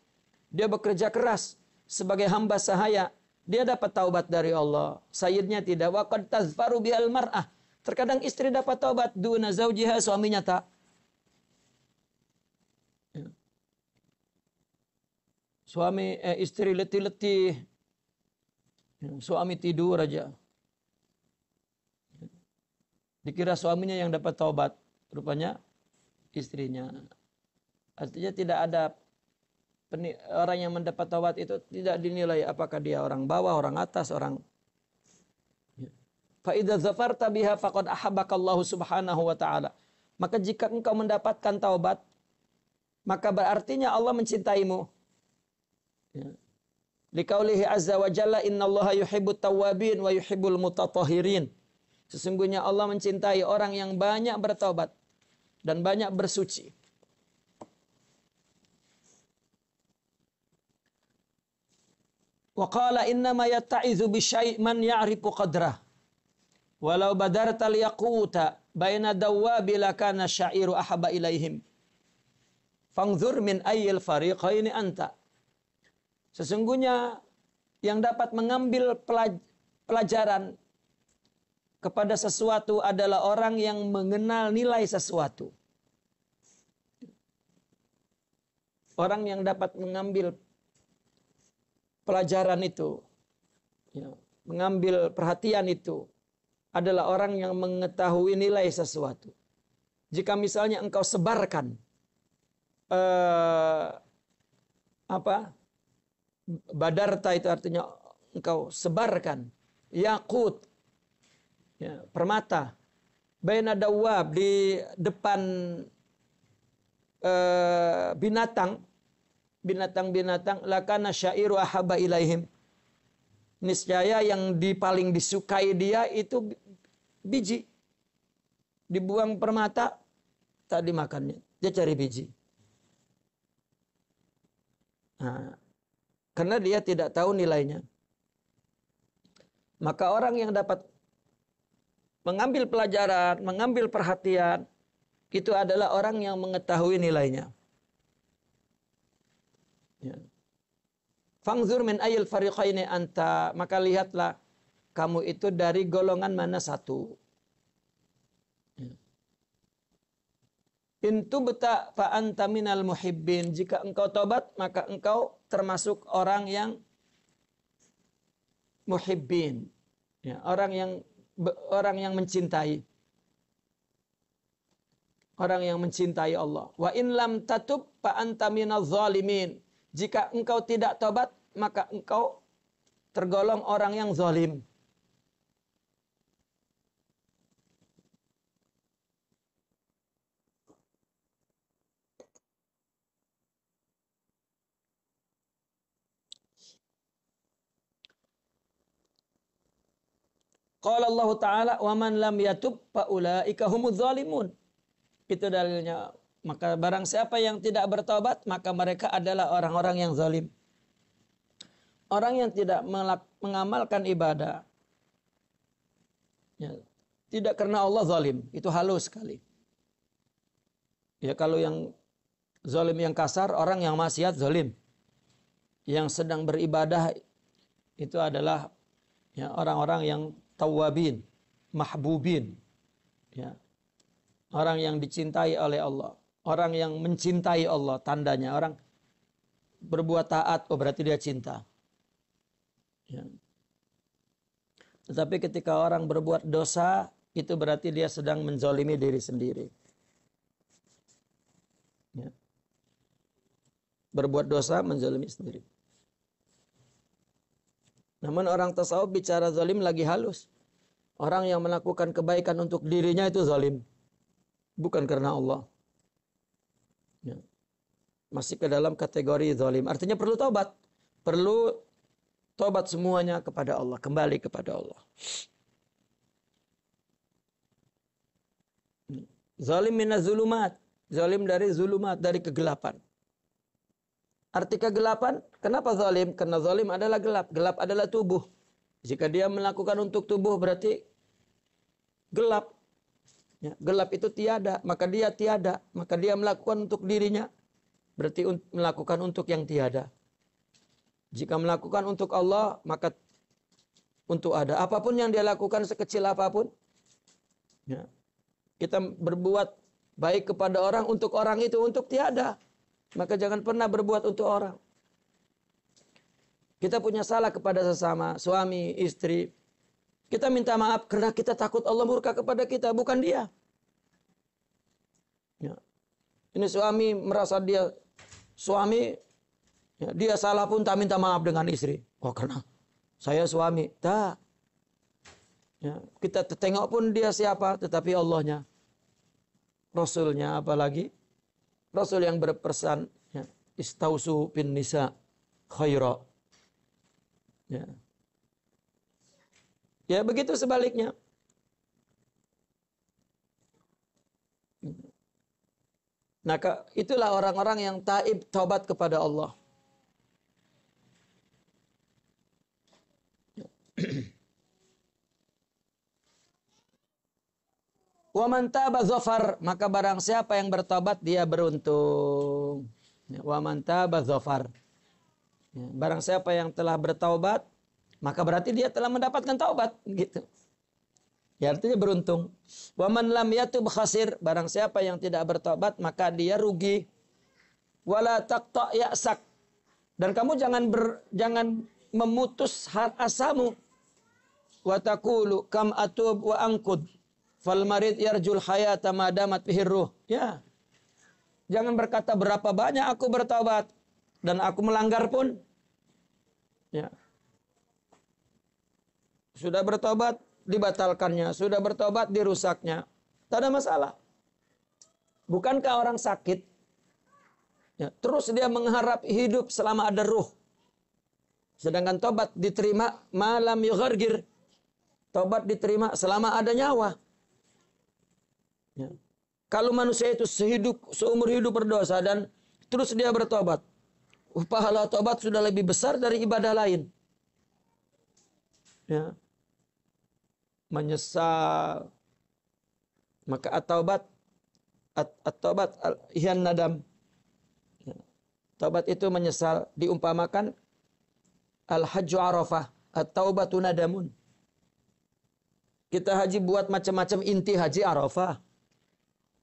dia bekerja keras sebagai hamba sahaya. Dia dapat taubat dari Allah. Sayyidnya tidak. Wa qad tazfaru bihal mar'ah. Terkadang istri dapat taubat duna zaujiha, suaminya tak. Ya. Suami istri letih-letih. Ya. Suami tidur aja. Ya. Dikira suaminya yang dapat taubat. Rupanya istrinya. Artinya tidak ada orang yang mendapat taubat itu tidak dinilai apakah dia orang bawah, orang atas, orang. Fa idza zafarta biha faqad ahabbakallahu subhanahu wa ta'ala. Maka jika engkau mendapatkan taubat, maka berartinya Allah mencintaimu. Ya. Liqaulihi azza wa jalla innallaha yuhibbut tawwabin wa yuhibbul mutatahhirin. Sesungguhnya Allah mencintai orang yang banyak bertaubat dan banyak bersuci. Wa qala innama yatta'izu bisyai' man ya'rifu qadrah. Walau badarta liyaquta baina dawwabi lakana syairu ahaba ilaihim. Fangzur min ayyil fariqaini anta. Sesungguhnya yang dapat mengambil pelajaran kepada sesuatu adalah orang yang mengenal nilai sesuatu. Orang yang dapat mengambil pelajaran itu, ya, mengambil perhatian itu adalah orang yang mengetahui nilai sesuatu. Jika misalnya engkau sebarkan badarta itu artinya engkau sebarkan yakut, ya, permata, baina dawab di depan binatang-binatang lakana syairu ahaba ilaihim. Niscaya yang paling disukai dia itu biji. Dibuang permata, tak dimakannya. Dia cari biji. Nah, karena dia tidak tahu nilainya. Maka orang yang dapat mengambil pelajaran, mengambil perhatian, itu adalah orang yang mengetahui nilainya. Ya. Fangzur min ayil fariqaini anta, maka lihatlah kamu itu dari golongan mana satu. Ya. In tubta fa anta minal muhibbin, jika engkau tobat maka engkau termasuk orang yang muhibbin. Ya, orang yang mencintai. Orang yang mencintai Allah. Wa in lam tatub fa anta minaz zalimin. Jika engkau tidak tobat, maka engkau tergolong orang yang zalim. Qala Allah Ta'ala, wa man lam yatub fa ulaika humuz zalimun. Itu dalilnya. Maka barang siapa yang tidak bertobat, maka mereka adalah orang-orang yang zalim. Orang yang tidak mengamalkan ibadah, ya, tidak karena Allah zalim. Itu halus sekali. Ya, kalau yang zalim yang kasar, orang yang maksiat zalim. Yang sedang beribadah itu adalah, ya, orang-orang yang tawwabin, mahbubin. Ya. Orang yang dicintai oleh Allah. Orang yang mencintai Allah, tandanya. Orang berbuat taat, oh berarti dia cinta. Ya. Tetapi ketika orang berbuat dosa, itu berarti dia sedang menzalimi diri sendiri. Ya. Berbuat dosa, menzalimi sendiri. Namun orang tasawuf bicara zalim lagi halus. Orang yang melakukan kebaikan untuk dirinya itu zalim. Bukan karena Allah. Ya. Masih ke dalam kategori zalim. Artinya perlu taubat. Perlu Tobat semuanya kepada Allah, kembali kepada Allah. Zalim minaz zulumat, zalim dari zulumat, dari kegelapan. Arti kegelapan, kenapa zalim? Karena zalim adalah gelap, gelap adalah tubuh. Jika dia melakukan untuk tubuh berarti gelap. Ya, gelap itu tiada, maka dia tiada, maka dia melakukan untuk dirinya berarti melakukan untuk yang tiada. Jika melakukan untuk Allah, maka untuk ada. Apapun yang dia lakukan, sekecil apapun. Ya. Kita berbuat baik kepada orang, untuk orang itu, untuk tiada. Maka jangan pernah berbuat untuk orang. Kita punya salah kepada sesama, suami, istri. Kita minta maaf karena kita takut Allah murka kepada kita, bukan dia. Ya. Ini suami merasa dia suami, ya, dia salah pun tak minta maaf dengan istri. Oh, karena saya suami. Tak. Ya, kita tengok pun dia siapa, tetapi Allahnya. Rasulnya apalagi. Rasul yang berpesan, ya, istausu bin nisa khaira. Ya. Ya, begitu sebaliknya. Maka itulah orang-orang yang taib, taubat kepada Allah. Wa man taba dzafar, maka barang siapa yang bertobat dia beruntung. Wa man taba dzafar. Barang siapa yang telah bertaubat, maka berarti dia telah mendapatkan taubat, gitu. Ya, artinya beruntung. Wa man lam yatub khasir, barang siapa yang tidak bertobat maka dia rugi. Wala taqta ya'sak. Dan kamu jangan memutus asamu. Wa taqulu kam atub wa angkud. Fal marid yarjul hayata madamat fihi ruh. Ya. Jangan berkata berapa banyak aku bertobat dan aku melanggar pun. Ya. Sudah bertobat dibatalkannya, sudah bertobat dirusaknya. Tak ada masalah. Bukankah orang sakit, ya, terus dia mengharap hidup selama ada ruh. Sedangkan tobat diterima malam yughargir. Tobat diterima selama ada nyawa. Ya. Kalau manusia itu seumur hidup berdosa dan terus dia bertobat, pahala tobat sudah lebih besar dari ibadah lain. Ya. Menyesal, maka at-taubat hiyan nadam. Ya. Taubat itu menyesal, diumpamakan al-hajju arafah, at-taubatu nadamun. Kita haji buat macam-macam, inti haji arafah.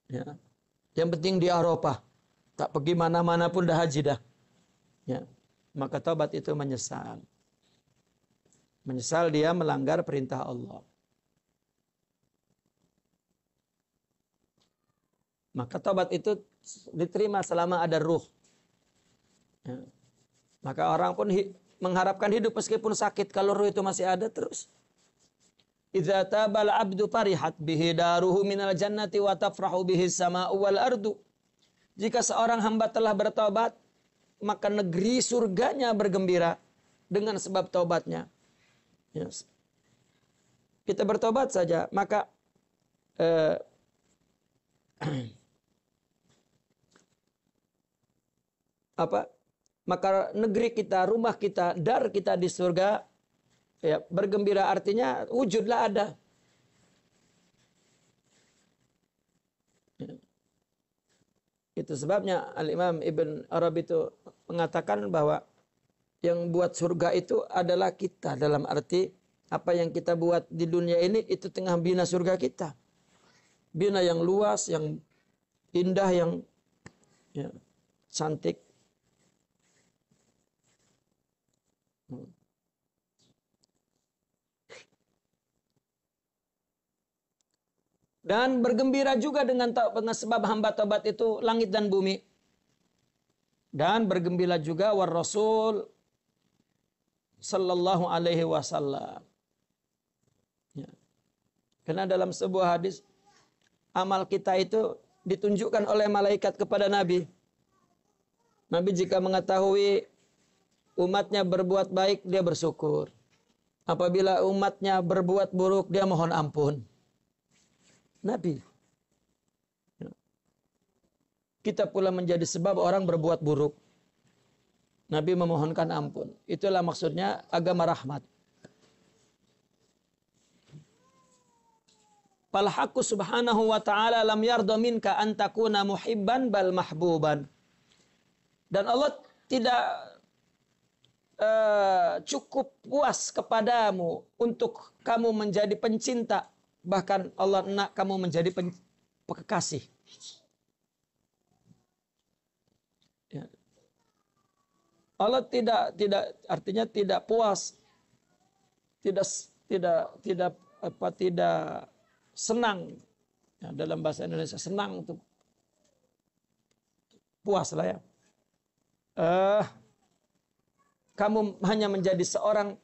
Ya. Yang penting di Arafah, tak pergi mana-mana pun dah haji dah. Ya. Maka taubat itu menyesal. Menyesal dia melanggar perintah Allah. Maka taubat itu diterima selama ada ruh. Ya. Maka orang pun mengharapkan hidup meskipun sakit. Kalau ruh itu masih ada terus. Idza tabal abdu farihat bihi daruhu minal jannati wa tafrahu bihi sama'u wal ardu. Jika seorang hamba telah bertobat, maka negeri surganya bergembira dengan sebab taubatnya. Yes. Kita bertobat saja, maka maka negeri kita, rumah kita, dar kita di surga, ya, bergembira artinya wujudlah ada. Ya. Itu sebabnya Al-Imam Ibn Arabi itu mengatakan bahwa yang buat surga itu adalah kita, dalam arti apa yang kita buat di dunia ini itu tengah bina surga kita. Bina yang luas, yang indah, yang, ya, cantik. Dan bergembira juga dengan sebab hamba taubat itu langit dan bumi. Dan bergembira juga war Rasul sallallahu alaihi wasallam. Ya. Karena dalam sebuah hadis, amal kita itu ditunjukkan oleh malaikat kepada Nabi. Nabi jika mengetahui umatnya berbuat baik, dia bersyukur. Apabila umatnya berbuat buruk, dia mohon ampun. Nabi. Kita pula menjadi sebab orang berbuat buruk. Nabi memohonkan ampun. Itulah maksudnya agama rahmat. Fal haqqu subhanahu wa ta'ala lam yarda minka an takuna muhibban bal mahbuban. Dan Allah tidak cukup puas kepadamu untuk kamu menjadi pencinta. Bahkan Allah nak kamu menjadi kekasih. Ya. Allah tidak artinya tidak puas, tidak senang. Ya, dalam bahasa Indonesia senang untuk puas lah ya. Kamu hanya menjadi seorang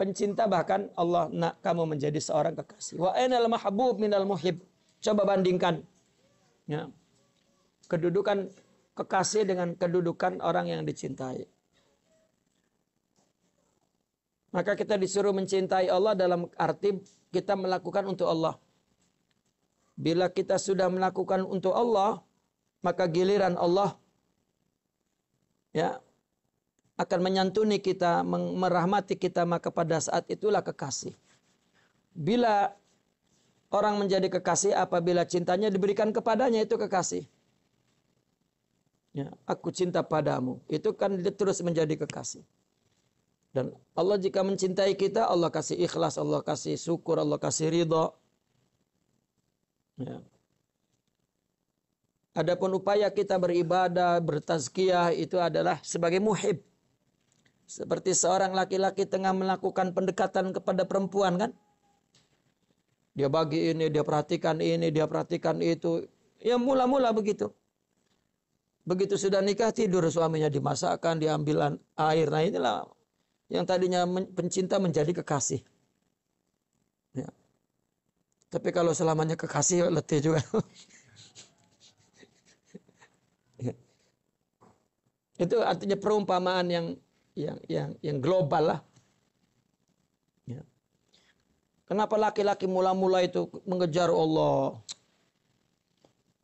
pencinta, bahkan Allah nak kamu menjadi seorang kekasih. Wa ainal mahbub minal muhib. Coba bandingkan ya, kedudukan kekasih dengan kedudukan orang yang dicintai. Maka kita disuruh mencintai Allah dalam arti kita melakukan untuk Allah. Bila kita sudah melakukan untuk Allah, maka giliran Allah ya akan menyantuni kita, merahmati kita, maka pada saat itulah kekasih. Bila orang menjadi kekasih apabila cintanya diberikan kepadanya, itu kekasih. Ya, aku cinta padamu. Itu kan dia terus menjadi kekasih. Dan Allah jika mencintai kita, Allah kasih ikhlas, Allah kasih syukur, Allah kasih ridha. Ya. Adapun upaya kita beribadah, bertazkiyah itu adalah sebagai muhib. Seperti seorang laki-laki tengah melakukan pendekatan kepada perempuan kan. Dia bagi ini, dia perhatikan ini, dia perhatikan itu. Ya mula-mula begitu. Begitu sudah nikah, tidur suaminya dimasakkan, diambilan air. Nah inilah yang tadinya pencinta menjadi kekasih. Ya. Tapi kalau selamanya kekasih letih juga. Ya. Itu artinya perumpamaan yang global lah. Ya. Kenapa laki-laki mula-mula itu mengejar Allah?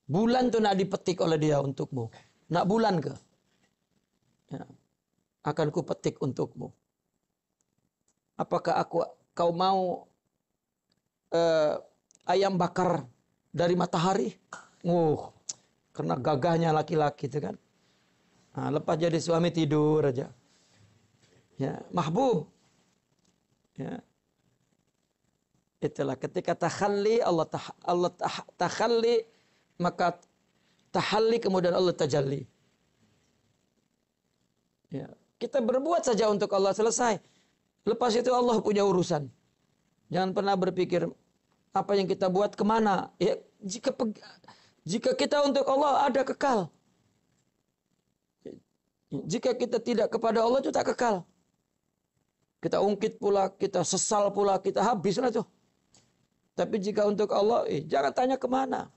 Bulan tuh nak dipetik oleh dia untukmu. Nak bulan ke? Ya. Akan ku petik untukmu. Apakah kau mau ayam bakar dari matahari? Karena gagahnya laki-laki itu kan. Nah, lepas jadi suami tidur aja. Ya, mahbub. Ya. Itulah ketika takhalli Allah takhalli, maka tahalli kemudian Allah tajalli. Ya, kita berbuat saja untuk Allah, selesai. Lepas itu Allah punya urusan. Jangan pernah berpikir apa yang kita buat kemana. Ya, jika kita untuk Allah ada kekal. Jika kita tidak kepada Allah itu tak kekal. Kita ungkit pula, kita sesal pula, kita habislah tuh. Tapi jika untuk Allah, jangan tanya kemana.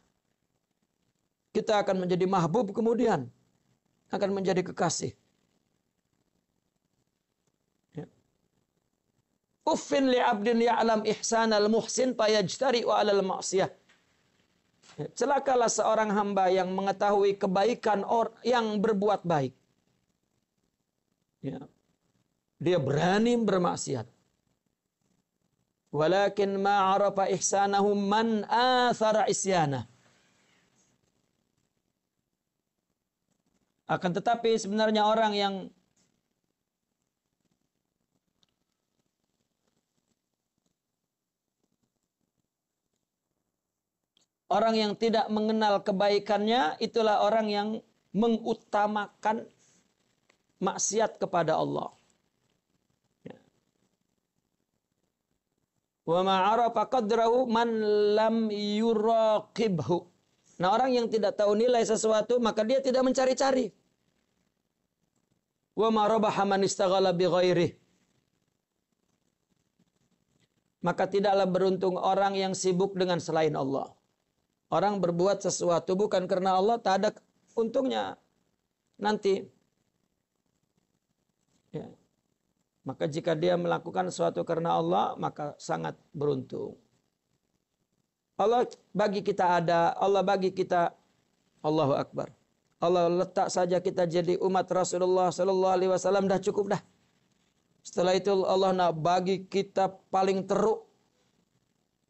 Kita akan menjadi mahbub kemudian. Akan menjadi kekasih. Ya. Uffin li abdin ya'lam ihsanal muhsin fayajtari'u 'alal ma'siyah. Ya. Celakalah seorang hamba yang mengetahui kebaikan yang berbuat baik. Ya. Dia berani bermaksiat. Walakin ma'arafa ihsanahum man athara isyana. Akan tetapi sebenarnya orang yang tidak mengenal kebaikannya, itulah orang yang mengutamakan maksiat kepada Allah. Wa ma'arafa qadrahu man lam yuraqibhu. Nah, orang yang tidak tahu nilai sesuatu, maka dia tidak mencari-cari. Wa ma rabaha man istaghala bi ghairihi. Maka tidaklah beruntung orang yang sibuk dengan selain Allah. Orang berbuat sesuatu bukan karena Allah, tak ada untungnya. Nanti Ya. Maka jika dia melakukan sesuatu karena Allah, maka sangat beruntung. Allah bagi kita ada, Allah bagi kita, Allahu Akbar. Allah letak saja kita jadi umat Rasulullah Sallallahu Alaihi Wasallam dah cukup dah. Setelah itu Allah nak bagi kita paling teruk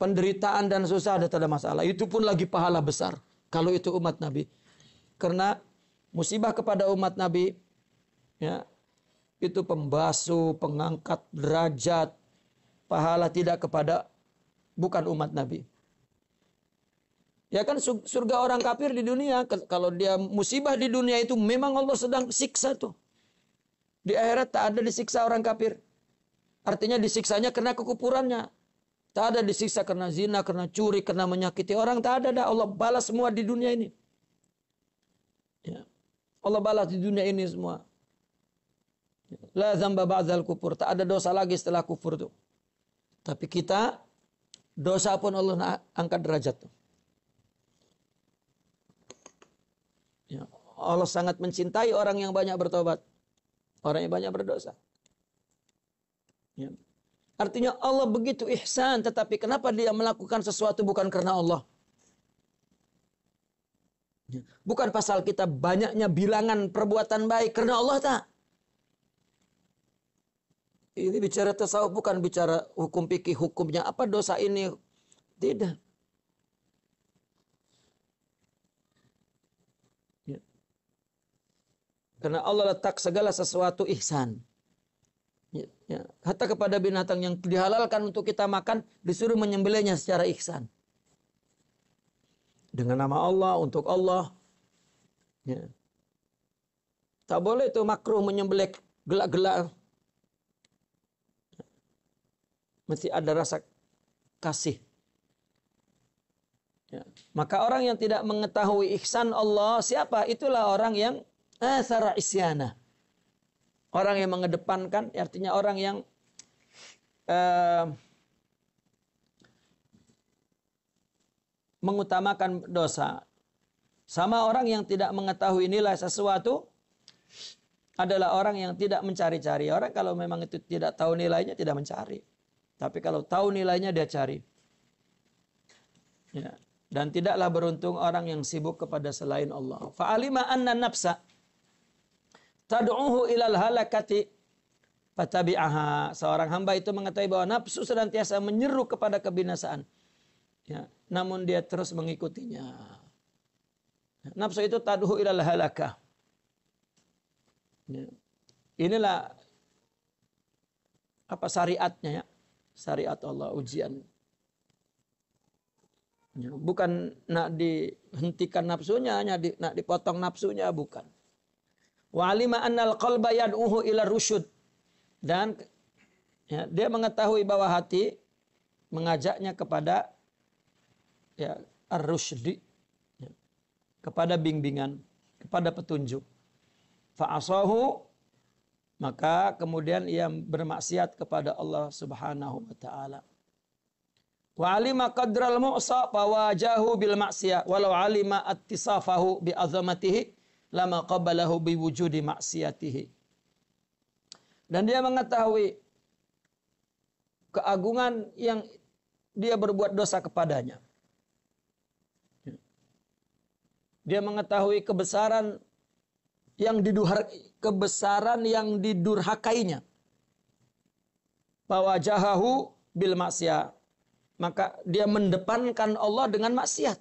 penderitaan dan susah, ada tak ada masalah. Itu pun lagi pahala besar kalau itu umat Nabi. Karena musibah kepada umat Nabi, ya, itu pembasuh, pengangkat derajat, pahala tidak kepada bukan umat Nabi. Ya kan surga orang kafir di dunia, kalau dia musibah di dunia itu memang Allah sedang siksa tuh. Di akhirat tak ada disiksa orang kafir. Artinya disiksanya karena kekufurannya. Tak ada disiksa karena zina, karena curi, karena menyakiti orang. Tak ada dah. Allah balas semua di dunia ini. Ya. Allah balas di dunia ini semua. La dzamba ba'dzal kufur. Tak ada dosa lagi setelah kufur tuh. Tapi kita, dosa pun Allah nak angkat derajat tuh. Ya. Allah sangat mencintai orang yang banyak bertobat. Orang yang banyak berdosa. Ya. Artinya Allah begitu ihsan, tetapi kenapa dia melakukan sesuatu bukan karena Allah? Ya. Bukan pasal kita banyaknya bilangan perbuatan baik karena Allah tak. Ini bicara tasawuf, bukan bicara hukum fikih, hukumnya apa dosa ini. Tidak. Ya. Karena Allah letak segala sesuatu ihsan. Ya, ya. Hatta kepada binatang yang dihalalkan untuk kita makan, disuruh menyembelihnya secara ihsan. Dengan nama Allah, untuk Allah. Ya. Tak boleh itu makruh menyembelih gelak-gelak. Mesti ada rasa kasih. Ya. Maka orang yang tidak mengetahui ihsan Allah, siapa? Itulah orang yang athara isyana. Orang yang mengedepankan, artinya orang yang mengutamakan dosa. Sama orang yang tidak mengetahui nilai sesuatu adalah orang yang tidak mencari-cari. Orang kalau memang itu tidak tahu nilainya, tidak mencari. Tapi kalau tahu nilainya, dia cari. Ya. Dan tidaklah beruntung orang yang sibuk kepada selain Allah. Fa'alima anna nafsa tad'uhu ilal halakati fatabi'aha. Seorang hamba itu mengetahui bahwa nafsu senantiasa menyeru kepada kebinasaan. Ya, namun dia terus mengikutinya. Nafsu itu tad'uhu ilal halakah. Ya. Inilah apa syariatnya ya. Syariat Allah, ujian. Ya, bukan nak dihentikan nafsunya, nak dipotong nafsunya, bukan. Wa alima annal qalba yad'uhu ila rusyud. Dan ya, dia mengetahui bahwa hati mengajaknya kepada ya ar-rusydi, ya, kepada bimbingan, kepada petunjuk. Fa'asahu, maka kemudian ia bermaksiat kepada Allah Subhanahu wa taala. Wa alima qadral mu'sa fawajahu bil maksiyah walau alima attisafahu bi azamatihi lama qabalahu biwujudi maksiatihi. Dan dia mengetahui keagungan yang dia berbuat dosa kepadanya. Dia mengetahui kebesaran yang didurhakainya. Fawajahahu bil maksiyah. Maka dia mendepankan Allah dengan maksiat.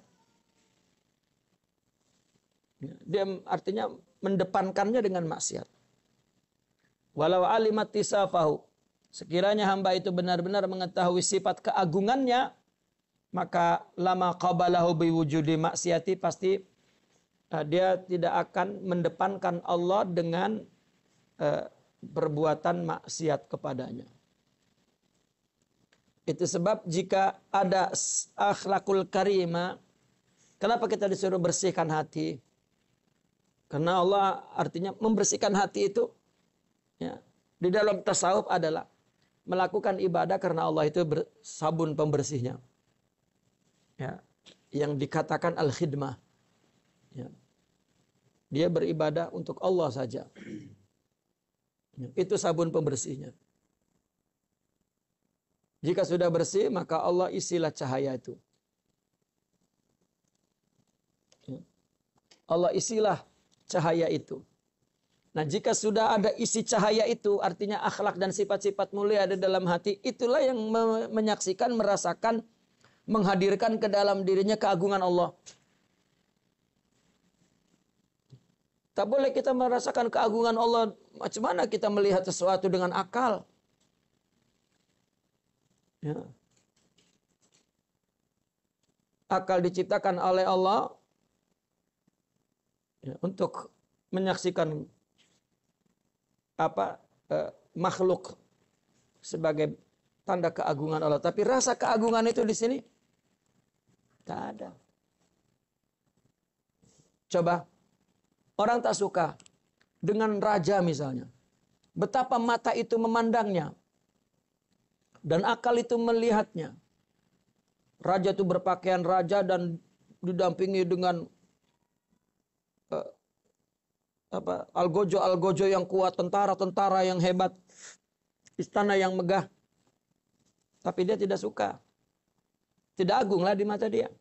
Dia artinya mendepankannya dengan maksiat. Walau alimat tisafahu. Sekiranya hamba itu benar-benar mengetahui sifat keagungannya, maka lama qabalahu biwujudi maksiati, pasti dia tidak akan mendepankan Allah dengan perbuatan maksiat kepadanya. Itu sebab jika ada akhlakul karimah, kenapa kita disuruh bersihkan hati? Karena Allah artinya membersihkan hati itu ya, di dalam tasawuf adalah melakukan ibadah karena Allah itu sabun pembersihnya. Ya, yang dikatakan al-khidmah. Ya. Dia beribadah untuk Allah saja. Itu sabun pembersihnya. Jika sudah bersih, maka Allah isilah cahaya itu. Allah isilah cahaya itu. Nah, jika sudah ada isi cahaya itu, artinya akhlak dan sifat-sifat mulia ada dalam hati, itulah yang menyaksikan, merasakan, menghadirkan ke dalam dirinya keagungan Allah. Tak boleh kita merasakan keagungan Allah. Macam mana kita melihat sesuatu dengan akal? Ya. Akal diciptakan oleh Allah ya, untuk menyaksikan makhluk sebagai tanda keagungan Allah. Tapi rasa keagungan itu di sini tak ada. Coba orang tak suka dengan raja misalnya. Betapa mata itu memandangnya. Dan akal itu melihatnya. Raja itu berpakaian raja dan didampingi dengan algojo yang kuat, tentara yang hebat, istana yang megah. Tapi dia tidak suka. Tidak agunglah di mata dia.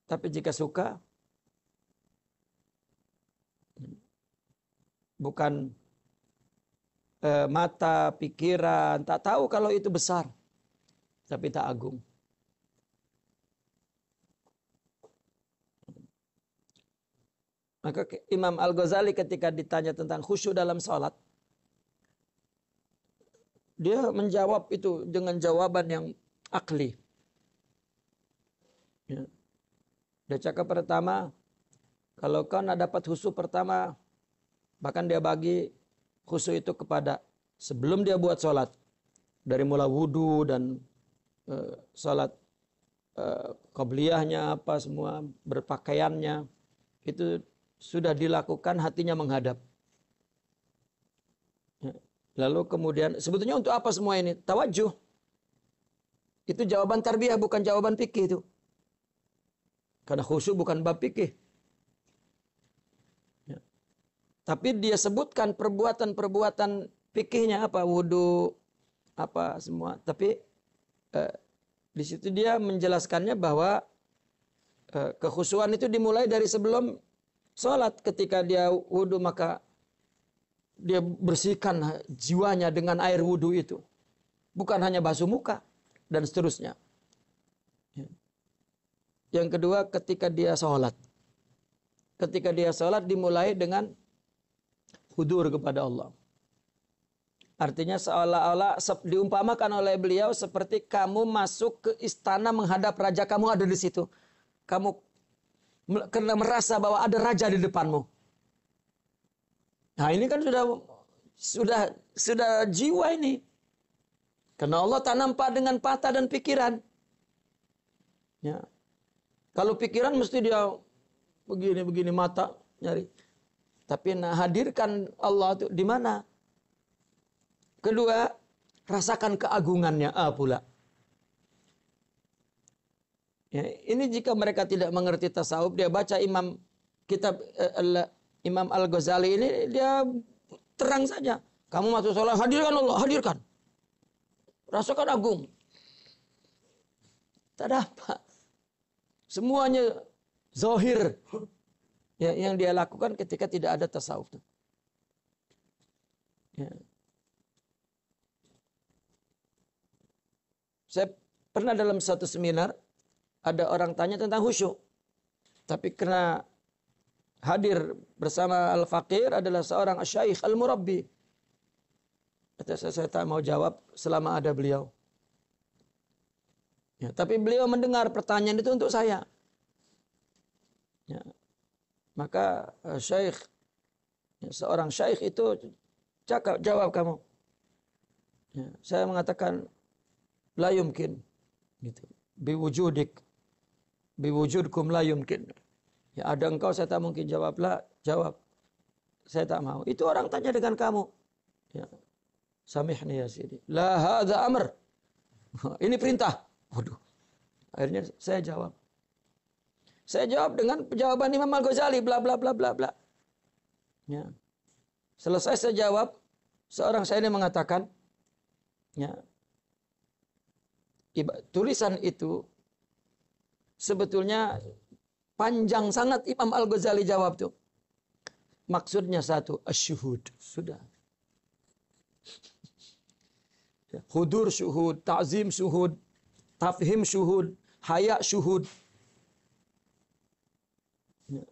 Tapi jika suka, bukan mata, pikiran, tak tahu kalau itu besar, tapi tak agung. Maka Imam Al-Ghazali ketika ditanya tentang khusyuk dalam sholat, dia menjawab itu dengan jawaban yang akli. Ya. Dia cakap pertama, kalau kau nak dapat khusyuk pertama, bahkan dia bagi khusyuk itu kepada sebelum dia buat sholat. Dari mula wudu dan sholat qabliyahnya apa semua, berpakaiannya, itu sudah dilakukan hatinya menghadap. Ya. Lalu kemudian, sebetulnya untuk apa semua ini? Tawajuh. Itu jawaban tarbiyah, bukan jawaban fikih itu. Karena khusyuk bukan bab fikih. Ya. Tapi dia sebutkan perbuatan-perbuatan fikihnya apa, wudu, apa semua. Tapi di situ dia menjelaskannya bahwa kekhusyuan itu dimulai dari sebelum sholat. Ketika dia wudu maka dia bersihkan jiwanya dengan air wudu itu. Bukan hanya basuh muka dan seterusnya. Ya. Yang kedua ketika dia sholat. Ketika dia sholat dimulai dengan hudur kepada Allah. Artinya seolah-olah diumpamakan oleh beliau seperti kamu masuk ke istana menghadap raja, kamu ada di situ. Kamu karena merasa bahwa ada raja di depanmu. Nah, ini kan sudah jiwa ini. Karena Allah tak nampak dengan mata dan pikiran. Ya. Kalau pikiran mesti dia begini mata nyari. Tapi hadirkan Allah itu di mana? Kedua, rasakan keagungannya pula. Ya, ini jika mereka tidak mengerti tasawuf, dia baca Imam Al-Ghazali ini, dia terang saja. Kamu masuk sholat, hadirkan Allah, hadirkan. Rasakan agung. Tak ada apa. Semuanya zahir. Ya, yang dia lakukan ketika tidak ada tasawuf. Ya. Saya pernah dalam satu seminar, ada orang tanya tentang khusyuk. Tapi karena hadir bersama Al-Faqir adalah seorang Syaikh Al-Murabbi. Saya tak mau jawab selama ada beliau. Ya, tapi beliau mendengar pertanyaan itu untuk saya. Ya. Maka Syekh, seorang Syekh itu jawab kamu. Ya, saya mengatakan, la yumkin. Gitu. Biwujudkum la yumkin. Ya, ada engkau saya tak mungkin jawab. Saya tak mau. Itu orang tanya dengan kamu. Ya. Samihni ya Sidi. La hadza amr. Ini perintah. Waduh. Akhirnya saya jawab. Saya jawab dengan jawaban Imam Al-Ghazali bla bla bla bla bla. Ya. Selesai saya jawab, seorang saya ini mengatakan, ya, tulisan itu sebetulnya panjang sangat. Imam Al-Ghazali jawab tuh. Maksudnya satu, asyuhud. Sudah. Hudur syuhud, ta'zim syuhud, tafhim syuhud, haya syuhud. Ya.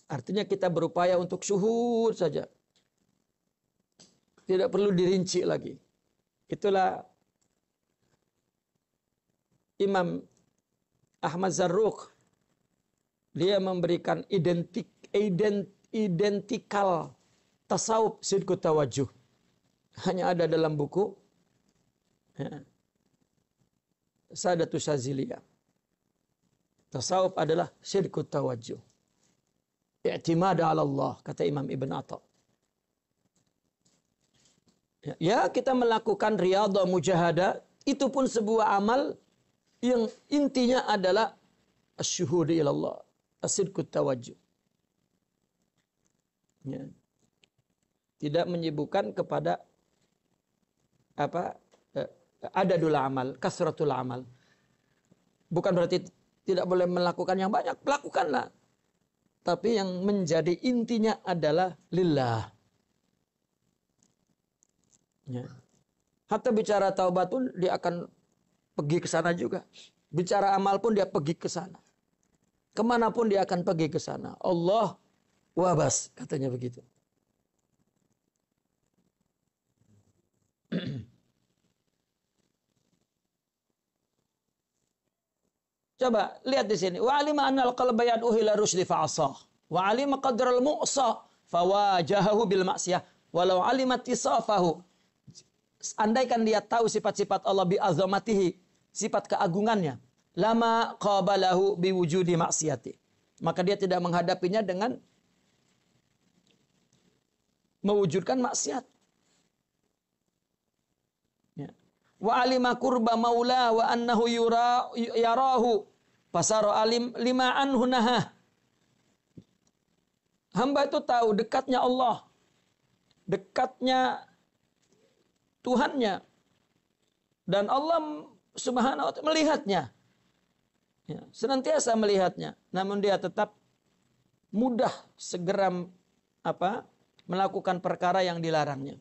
Artinya kita berupaya untuk syuhud saja. Tidak perlu dirinci lagi. Itulah Imam Ahmad Zarruq. Dia memberikan identikal tasawuf sidqut tawajuh. Hanya ada dalam buku ya, Sadatus Syaziliyah. Tasawuf adalah sidqut tawajuh. I'timad 'ala Allah, kata Imam Ibn Atta. Ya, kita melakukan riyadhah mujahadah, itu pun sebuah amal yang intinya adalah asyuhud ila Allah, as-sidqut tawajuh. Ya. Tidak menyibukkan kepada adadul amal, kasratul amal. Bukan berarti tidak boleh melakukan yang banyak, lakukanlah. Tapi yang menjadi intinya adalah lillah. Ya. Hatta bicara taubat pun dia akan pergi ke sana juga. Bicara amal pun dia pergi ke sana. Kemanapun dia akan pergi ke sana. Allah wabas, katanya begitu. Coba lihat di sini. Wa alima annal qalba yad'u ila rusli fa'asah. Wa alima qadral mu'sa fawajahahu bil ma'siyah. Walau alimat tisafahu. Andaikan dia tahu sifat-sifat Allah bi azamatihi, sifat keagungannya, lama qabalahu bi wujudi maksiyati. Maka dia tidak menghadapinya dengan mewujudkan maksiat. Ya. Wa alima qurba maula wa annahu yarahu fasara alim lima anhu nahah. Hamba itu tahu dekatnya Allah, dekatnya Tuhannya, dan Allah Subhanahu wa ta'ala melihatnya. Ya, senantiasa melihatnya, namun dia tetap mudah segera melakukan perkara yang dilarangnya.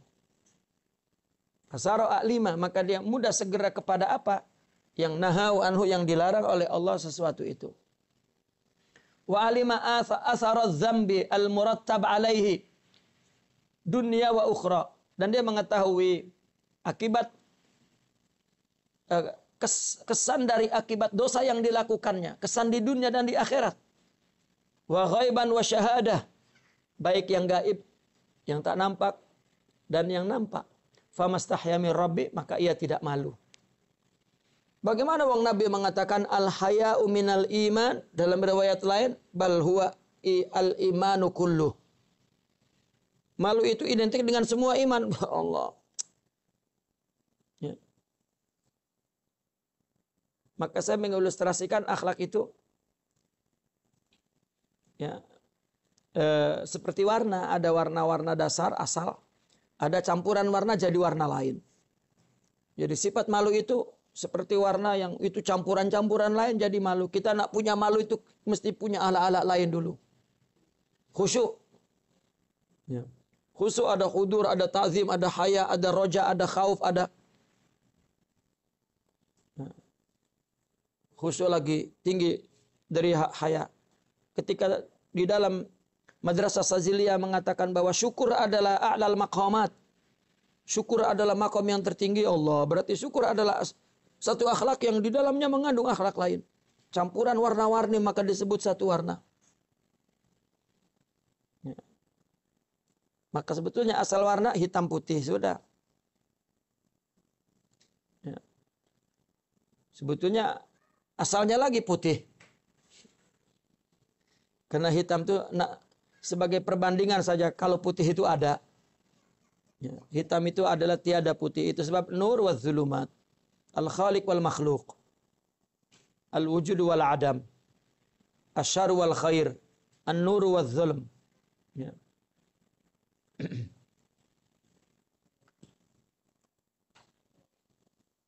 Fasara a'lima, maka dia mudah segera kepada apa yang nahau anhu, yang dilarang oleh Allah sesuatu itu. Wa alima athara dzambi al-murattab alaihi dunya wa ukhra, dan dia mengetahui akibat kesan dari akibat dosa yang dilakukannya, kesan di dunia dan di akhirat. Wa ghaiban wa syahadah, baik yang gaib, yang tak nampak dan yang nampak. Famastahya min rabbi, maka ia tidak malu. Bagaimana wong Nabi mengatakan al haya'u minal iman, dalam riwayat lain bal huwa al imanu kulluh. Malu itu identik dengan semua iman. Allah. Ya. Maka saya mengilustrasikan akhlak itu ya, seperti warna. Ada warna-warna dasar asal, ada campuran warna jadi warna lain. Jadi sifat malu itu seperti warna yang itu campuran-campuran lain jadi malu. Kita nak punya malu itu mesti punya ala-ala lain dulu. Khusyuk. Ya. Khusyuk, ada khudur, ada ta'zim, ada haya, ada roja, ada khauf, ada khusyuk lagi tinggi dari haya. Ketika di dalam Madrasah Syaziliyah mengatakan bahwa syukur adalah a'lal maqamat. Syukur adalah maqam yang tertinggi Allah. Berarti syukur adalah satu akhlak yang di dalamnya mengandung akhlak lain. Campuran warna-warni maka disebut satu warna. Ya. Maka sebetulnya asal warna hitam putih sudah. Ya. Sebetulnya asalnya lagi putih. Karena hitam itu sebagai perbandingan saja, kalau putih itu ada. Ya, hitam itu adalah tiada putih. Itu sebab nur wa zulumat. Al-khaliq wal makhluk. al-wujud wal adam, asyar wal khair, an-nur wal zulm. Ya.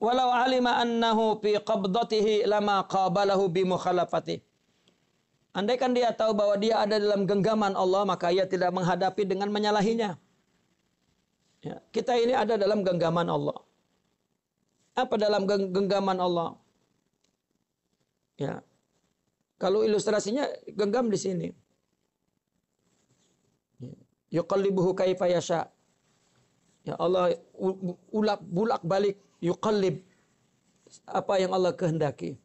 Walau alima annahu fi qabdatihi lama qabalahu bi mukhalafati. Andaikan dia tahu bahwa dia ada dalam genggaman Allah, maka ia tidak menghadapi dengan menyalahinya. Ya, kita ini ada dalam genggaman Allah. Apa dalam genggaman Allah? Ya. Kalau ilustrasinya genggam di sini. Ya. Yuqallibuhu kaifa yasha. Ya Allah bulak-balik yuqallib apa yang Allah kehendaki.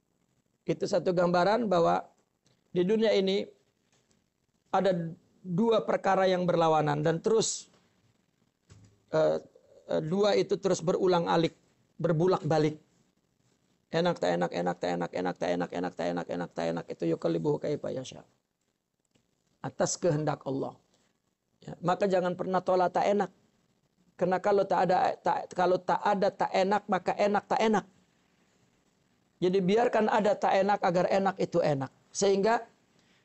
Itu satu gambaran bahwa di dunia ini ada dua perkara yang berlawanan dan terus dua itu terus berulang-alik, berbulak-balik. Enak tak enak, enak tak enak, enak tak enak, enak tak enak, enak tak enak, itu yuqallibuhu kaifa yasha. Atas kehendak Allah. Ya, maka jangan pernah tolak tak enak. Karena kalau tak ada tak enak, maka enak tak enak. Jadi biarkan ada tak enak agar enak itu enak. Sehingga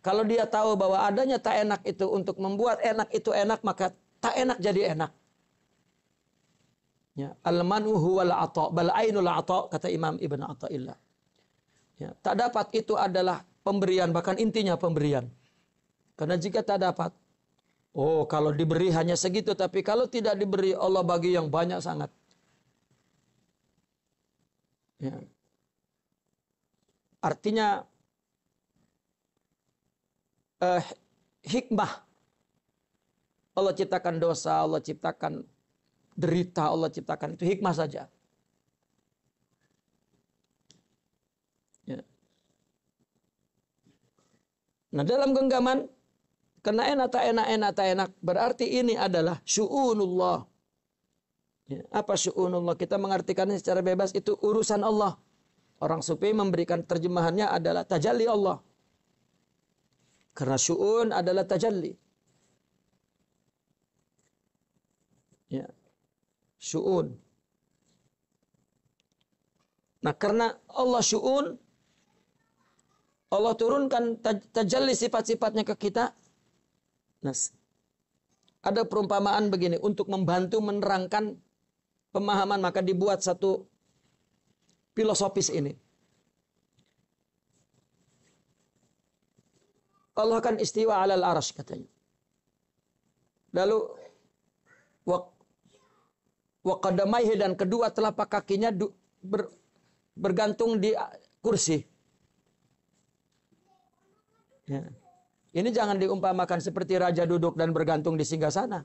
kalau dia tahu bahwa adanya tak enak itu untuk membuat enak itu enak, maka tak enak jadi enak. Ya, al-manu huwal ata, bal ainul ata, kata Imam Ibn Athaillah. Ya, tak dapat itu adalah pemberian, bahkan intinya pemberian. Karena jika tak dapat, oh kalau diberi hanya segitu, tapi kalau tidak diberi Allah bagi yang banyak sangat. Ya. Artinya hikmah. Allah ciptakan dosa, Allah ciptakan derita, Allah ciptakan itu hikmah saja. Ya. Nah dalam genggaman, karena enak tak enak, enak tak enak, berarti ini adalah syu'unullah. Ya, apa syu'unullah? Kita mengartikannya secara bebas, itu urusan Allah. Orang sufi memberikan terjemahannya adalah tajalli Allah. Karena syu'un adalah tajalli. Ya. Syu'un. Nah karena Allah syu'un, Allah turunkan tajalli sifat-sifatnya ke kita. Nah, ada perumpamaan begini, untuk membantu menerangkan pemahaman, maka dibuat satu filosofis ini. Allah kan istiwa alal arash katanya. Lalu wa qadamaihi, dan kedua telapak kakinya bergantung di kursi. Ya. Ini jangan diumpamakan seperti raja duduk dan bergantung di singgasana.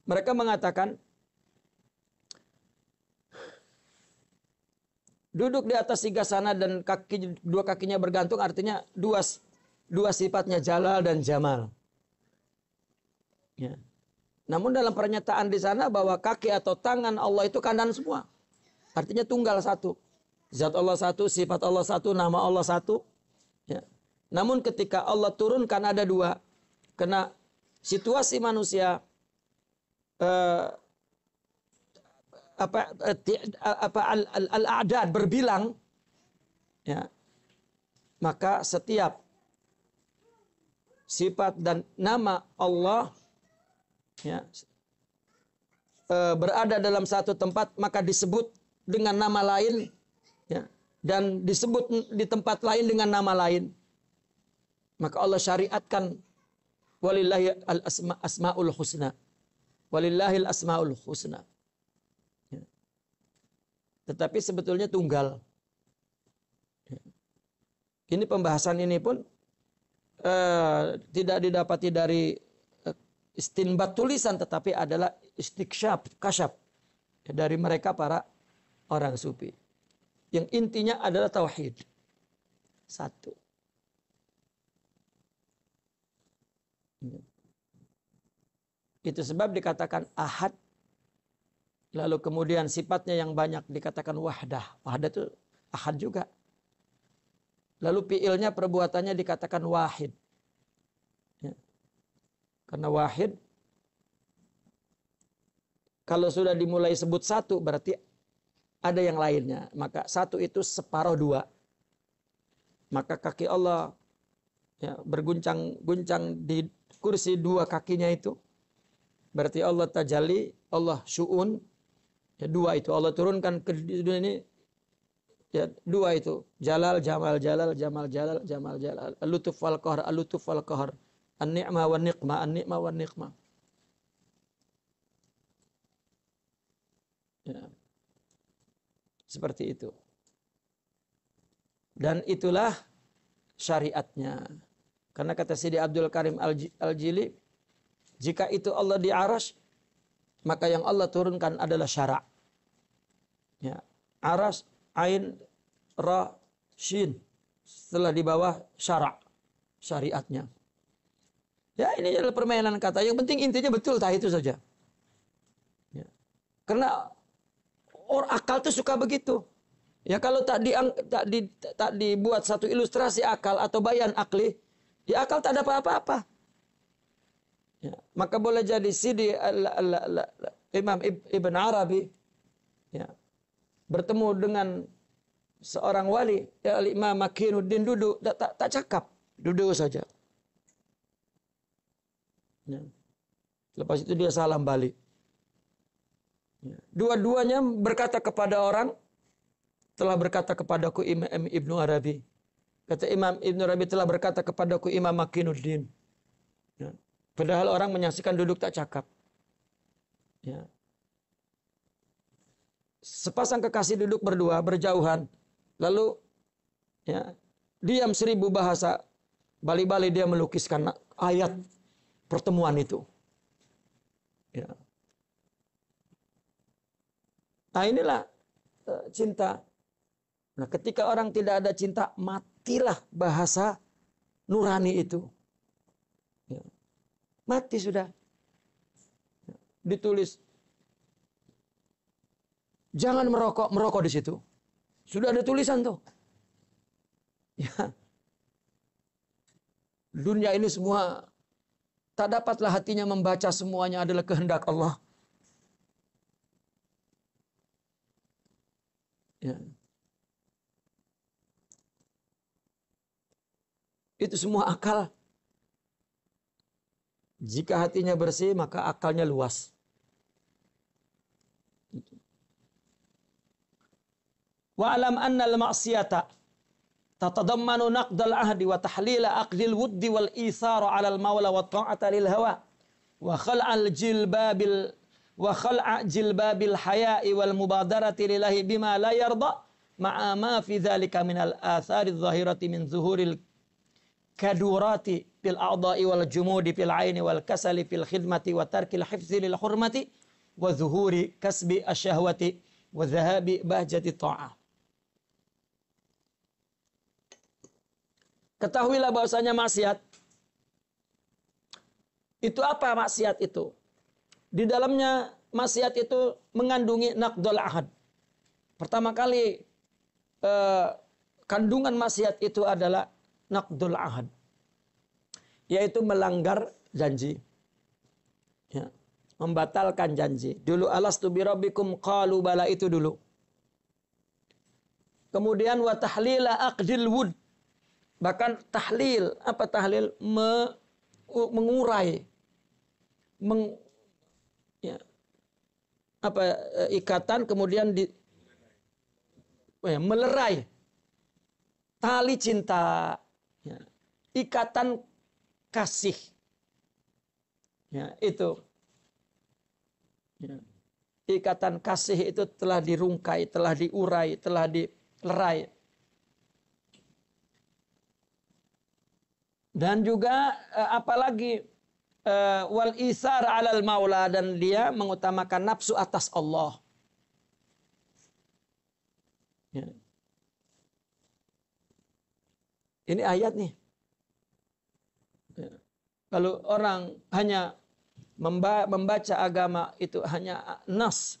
Mereka mengatakan duduk di atas singgasana dan dua kakinya bergantung, artinya dua sifatnya jalal dan jamal. Ya. Namun dalam pernyataan di sana bahwa kaki atau tangan Allah itu kanan semua. Artinya tunggal satu. Zat Allah satu, sifat Allah satu, nama Allah satu. Ya. Namun ketika Allah turunkan ada dua, karena situasi manusia al-a'dad berbilang, ya, maka setiap sifat dan nama Allah, ya, berada dalam satu tempat, maka disebut dengan nama lain, ya, dan disebut di tempat lain dengan nama lain. Maka Allah syariatkan walillahi al-asma'ul husna. Walillahil asma'ul husna. Ya. Tetapi sebetulnya tunggal. Ya. Ini pembahasan ini pun tidak didapati dari istinbat tulisan, tetapi adalah istiksyaf, kasyaf, ya, dari mereka para orang sufi. Yang intinya adalah tauhid. Satu. Ya. Itu sebab dikatakan ahad. Lalu kemudian sifatnya yang banyak dikatakan wahdah. Wahdah itu ahad juga. Lalu fi'ilnya, perbuatannya dikatakan wahid. Ya. Karena wahid, kalau sudah dimulai sebut satu, berarti ada yang lainnya. Maka satu itu separuh dua. Maka kaki Allah ya, berguncang-guncang di kursi dua kakinya itu. Berarti Allah tajalli, Allah syu'un. Ya, dua itu Allah turunkan ke dunia ini. Ya, dua itu. Jalal, jamal, jalal, jamal, jalal, jamal, jalal. Al-lutuf wal qahr, al-lutuf wal qahr. An-ni'mah wan niqmah, an-ni'mah wan niqmah. Ya. Seperti itu. Dan itulah syariatnya. Karena kata Sidi Abdul Karim Al-Jili, jika itu Allah di arasy, maka yang Allah turunkan adalah syara'. Ya. Arasy, ain, ra, shin. Setelah di bawah syara'. Syariatnya. Ya, ini adalah permainan kata. Yang penting intinya betul, itu saja. Ya. Karena akal itu suka begitu. Ya kalau tak dibuat satu ilustrasi akal atau bayan akli, ya akal tak ada apa-apa. Ya, maka boleh jadi Sidi Imam Ibn Arabi ya, bertemu dengan seorang wali, ya, Imam Makinuddin duduk, tak cakap, duduk saja. Ya. Lepas itu dia salam balik. Ya. Dua-duanya berkata kepada orang, telah berkata kepadaku Imam Ibn Arabi. Kata Imam Ibn Arabi telah berkata kepadaku Imam Makinuddin. Ya. Padahal orang menyaksikan duduk tak cakap. Ya. Sepasang kekasih duduk berdua, berjauhan. Lalu ya, diam 1000 bahasa. Bali-bali dia melukiskan ayat pertemuan itu. Ya. Nah inilah cinta. Nah ketika orang tidak ada cinta, matilah bahasa nurani itu. Ya. Mati sudah. Ya. Ditulis. Jangan merokok, merokok di situ. Sudah ada tulisan tuh. Ya. Dunia ini semua, tak dapatlah hatinya membaca semuanya adalah kehendak Allah. Ya. Itu semua akal. Jika hatinya bersih, maka akalnya luas. Wa'lam anna al-ma'siyata tatadammanu naqdal ahdi wa tahlila aqdil wuddi wal isara 'ala al-mawla wa ta'ata lil hawa wa khal'al jilbabil haya'i wal mubadarati lillahi bima la yarda ma'a ma fi dzalika min al-athari adh-dhahirati min zuhuril kadurati fil a'dha'i wal jumudi fil 'aini wal kasali fil khidmati wa tarkil hifzi lil hurmati wa zuhuri kasbi asyahwati wa dhahabi bahjati ta'ah. Ketahuilah bahwasanya maksiat itu apa? Maksiat itu di dalamnya maksiat itu mengandungi naqdul ahad. Pertama kali kandungan maksiat itu adalah naqdul ahad, yaitu melanggar janji, ya, membatalkan janji. Dulu alastu birabbikum qalu bala, itu dulu. Kemudian wa tahlila aqdil wud, bahkan tahlil, apa tahlil? Mengurai, ikatan, kemudian melerai tali cinta, ya, ikatan kasih, ya, itu, ya, ikatan kasih itu telah dirungkai, telah diurai, telah dilerai. Dan juga apalagi wal isar 'alal maula, dan dia mengutamakan nafsu atas Allah. Ya. Ini ayat nih. Ya. Kalau orang hanya membaca agama itu hanya nas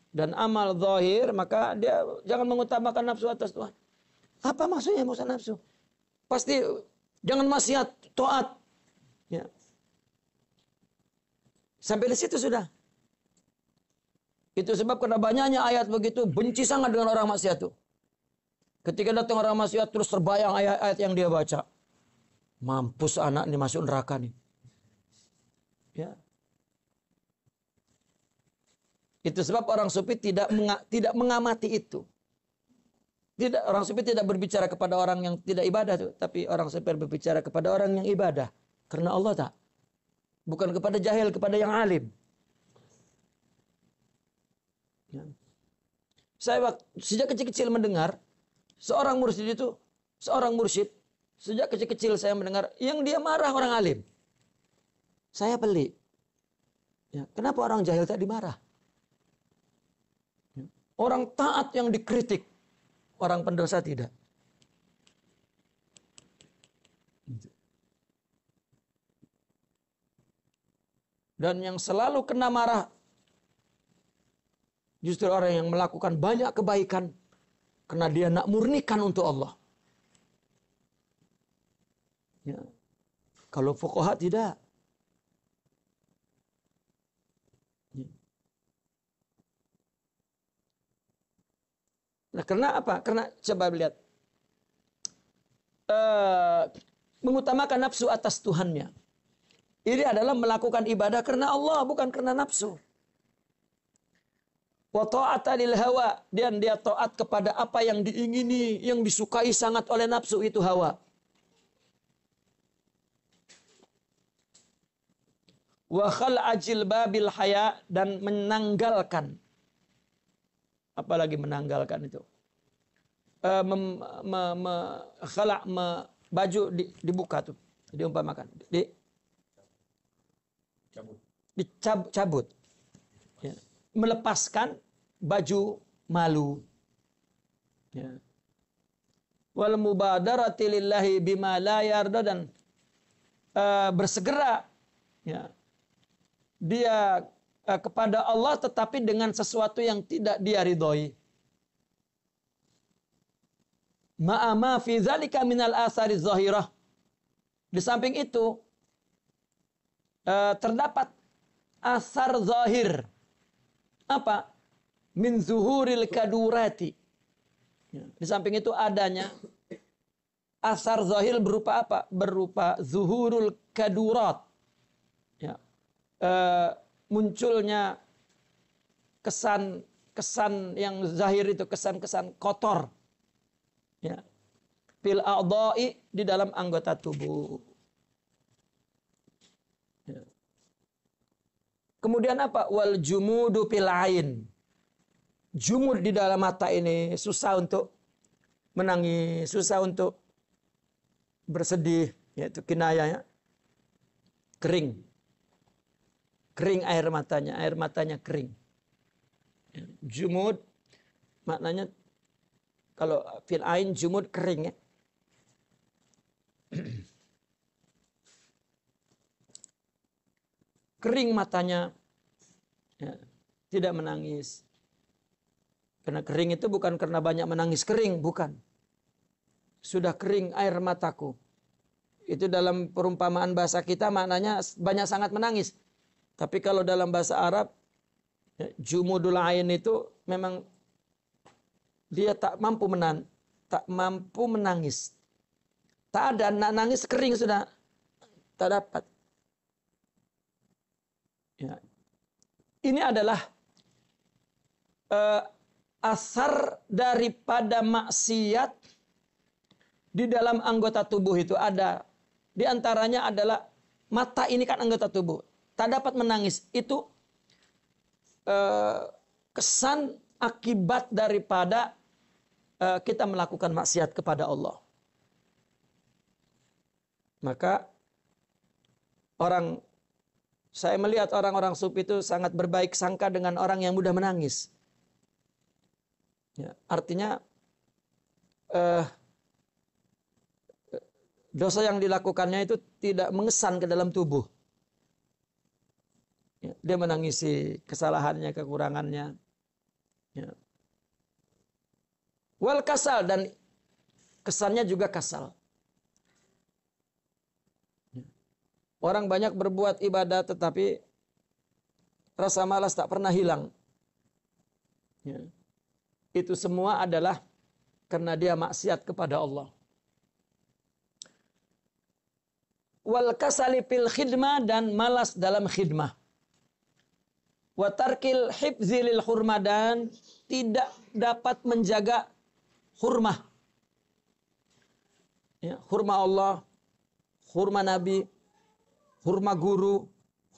dan amal zahir, maka dia jangan mengutamakan nafsu atas Tuhan. Apa maksudnya nafsu? Pasti jangan maksiat, taat. Ya. Sampai di situ sudah. Itu sebab karena banyaknya ayat begitu, benci sangat dengan orang maksiat itu. Ketika datang orang maksiat terus terbayang ayat-ayat yang dia baca. Mampus anak ini masuk neraka nih. Ya. Itu sebab orang sufi tidak mengamati itu. Orang sufi tidak berbicara kepada orang yang tidak ibadah tuh, tapi orang sufi berbicara kepada orang yang ibadah. Karena Allah tak. Bukan kepada jahil, kepada yang alim. Ya. Saya sejak kecil-kecil mendengar seorang mursyid sejak kecil-kecil saya mendengar yang dia marah orang alim. Saya pelik. Ya, kenapa orang jahil tak dimarah? Ya. Orang taat yang dikritik, orang pendosa tidak. Dan yang selalu kena marah justru orang yang melakukan banyak kebaikan karena dia nak murnikan untuk Allah. Ya. Kalau fuqaha tidak. Ya. Nah, karena apa? Karena coba lihat. Mengutamakan nafsu atas Tuhannya. Ini adalah melakukan ibadah karena Allah, bukan karena nafsu. Wa ta'ata lil hawa, dan dia taat kepada apa yang diingini, yang disukai sangat oleh nafsu, itu hawa. Wa khal'ajil babil haya, dan menanggalkan. Apalagi menanggalkan itu. Baju dibuka tuh, diumpamakan. Dicabut. Ya. Melepaskan baju malu. Ya. Wal mubadarati lillahi bima la yarda, dan bersegera ya, dia kepada Allah tetapi dengan sesuatu yang tidak dia ridhoi. Ma'ama fi dzalika minal asari zahirah. Di samping itu terdapat asar zahir. Apa? Min zuhuril kadurati. Ya. Di samping itu adanya asar zahir berupa apa? Berupa zuhurul kadurat. Ya. Munculnya kesan yang zahir itu, kesan-kesan kotor. Ya. Fil a'dha'i, di dalam anggota tubuh. Ya. Kemudian apa? Wal jumudu fil ain. Jumud di dalam mata ini susah untuk menangis, susah untuk bersedih, yaitu kinayahnya kering. Kering air matanya kering. Ya. Jumud maknanya kalau fil ain jumud kering ya. Kering matanya, ya, tidak menangis. Karena kering itu bukan karena banyak menangis kering, bukan. Sudah kering air mataku. Itu dalam perumpamaan bahasa kita maknanya banyak sangat menangis. Tapi kalau dalam bahasa Arab, ya, jumudul ain itu memang dia tak mampu menangis. Tak ada, nangis kering sudah tak dapat. Ya. Ini adalah asar daripada maksiat di dalam anggota tubuh itu ada. Di antaranya adalah mata, ini kan anggota tubuh. Tak dapat menangis. Itu kesan akibat daripada kita melakukan maksiat kepada Allah. Maka saya melihat orang-orang sufi itu sangat berbaik sangka dengan orang yang mudah menangis. Ya, artinya dosa yang dilakukannya itu tidak mengesan ke dalam tubuh. Ya, dia menangisi kesalahannya, kekurangannya. Ya. Wal kasal, dan kesannya juga kasal. Orang banyak berbuat ibadah tetapi rasa malas tak pernah hilang. Ya. Itu semua adalah karena dia maksiat kepada Allah. Wal kasali fil khidmah, dan malas dalam khidmah. Wa tarkil hifzi lil hurmah, dan tidak dapat menjaga hurmah. Ya, hurmah Allah, hurmah Nabi, hurmah guru,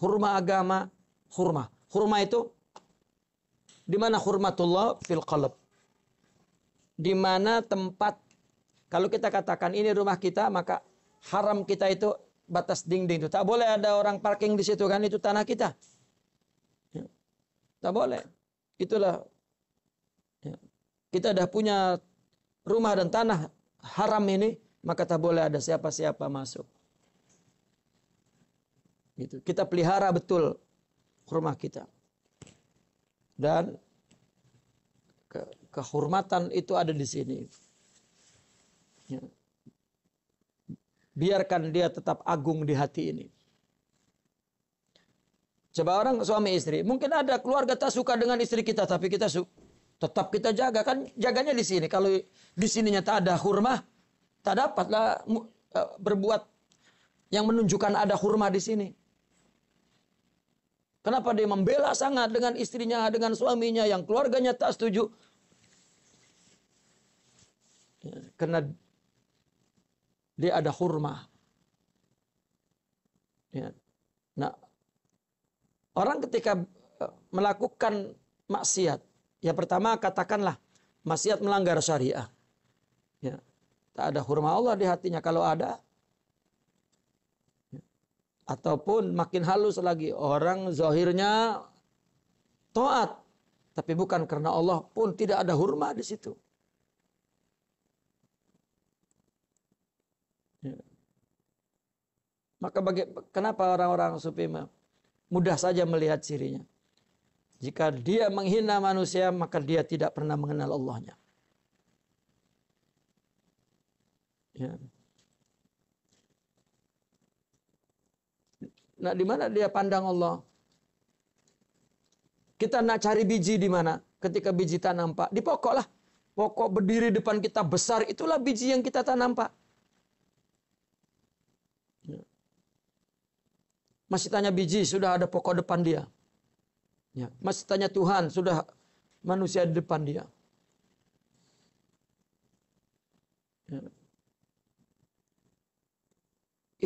hurmah agama, hurmah. Hurmah itu di mana hurmatullah fil qalb. Di mana tempat, kalau kita katakan ini rumah kita, maka haram kita itu batas dinding itu. Tak boleh ada orang parking di situ kan, itu tanah kita. Ya. Tak boleh. Itulah. Ya. Kita dah punya rumah dan tanah haram ini, maka tak boleh ada siapa-siapa masuk. Gitu. Kita pelihara betul rumah kita. Dan kehormatan itu ada di sini. Ya. Biarkan dia tetap agung di hati ini. Coba orang suami istri, mungkin ada keluarga tak suka dengan istri kita, tapi kita tetap kita jaga, kan jaganya di sini. Kalau di sininya tak ada hurmah, tak dapatlah berbuat yang menunjukkan ada hurmah di sini. Kenapa dia membela sangat dengan istrinya, dengan suaminya yang keluarganya tak setuju? Ya, karena dia ada hurmah. Ya. Nah, orang ketika melakukan maksiat, ya pertama katakanlah maksiat melanggar syariah. Ya. Tak ada hurmah Allah di hatinya. Kalau ada, ya. Ataupun makin halus lagi, orang zahirnya taat, tapi bukan karena Allah pun tidak ada hurmah di situ. Ya. Maka kenapa orang-orang sufi mudah saja melihat cirinya? Jika dia menghina manusia, maka dia tidak pernah mengenal Allahnya. Ya. Nah, di mana dia pandang Allah? Kita nak cari biji di mana? Ketika biji tak nampak, di pokok lah. Pokok berdiri depan kita besar, itulah biji yang kita tak nampak. Ya. Masih tanya biji, sudah ada pokok depan dia. Ya. Masih tanya Tuhan, sudah manusia di depan dia. Ya.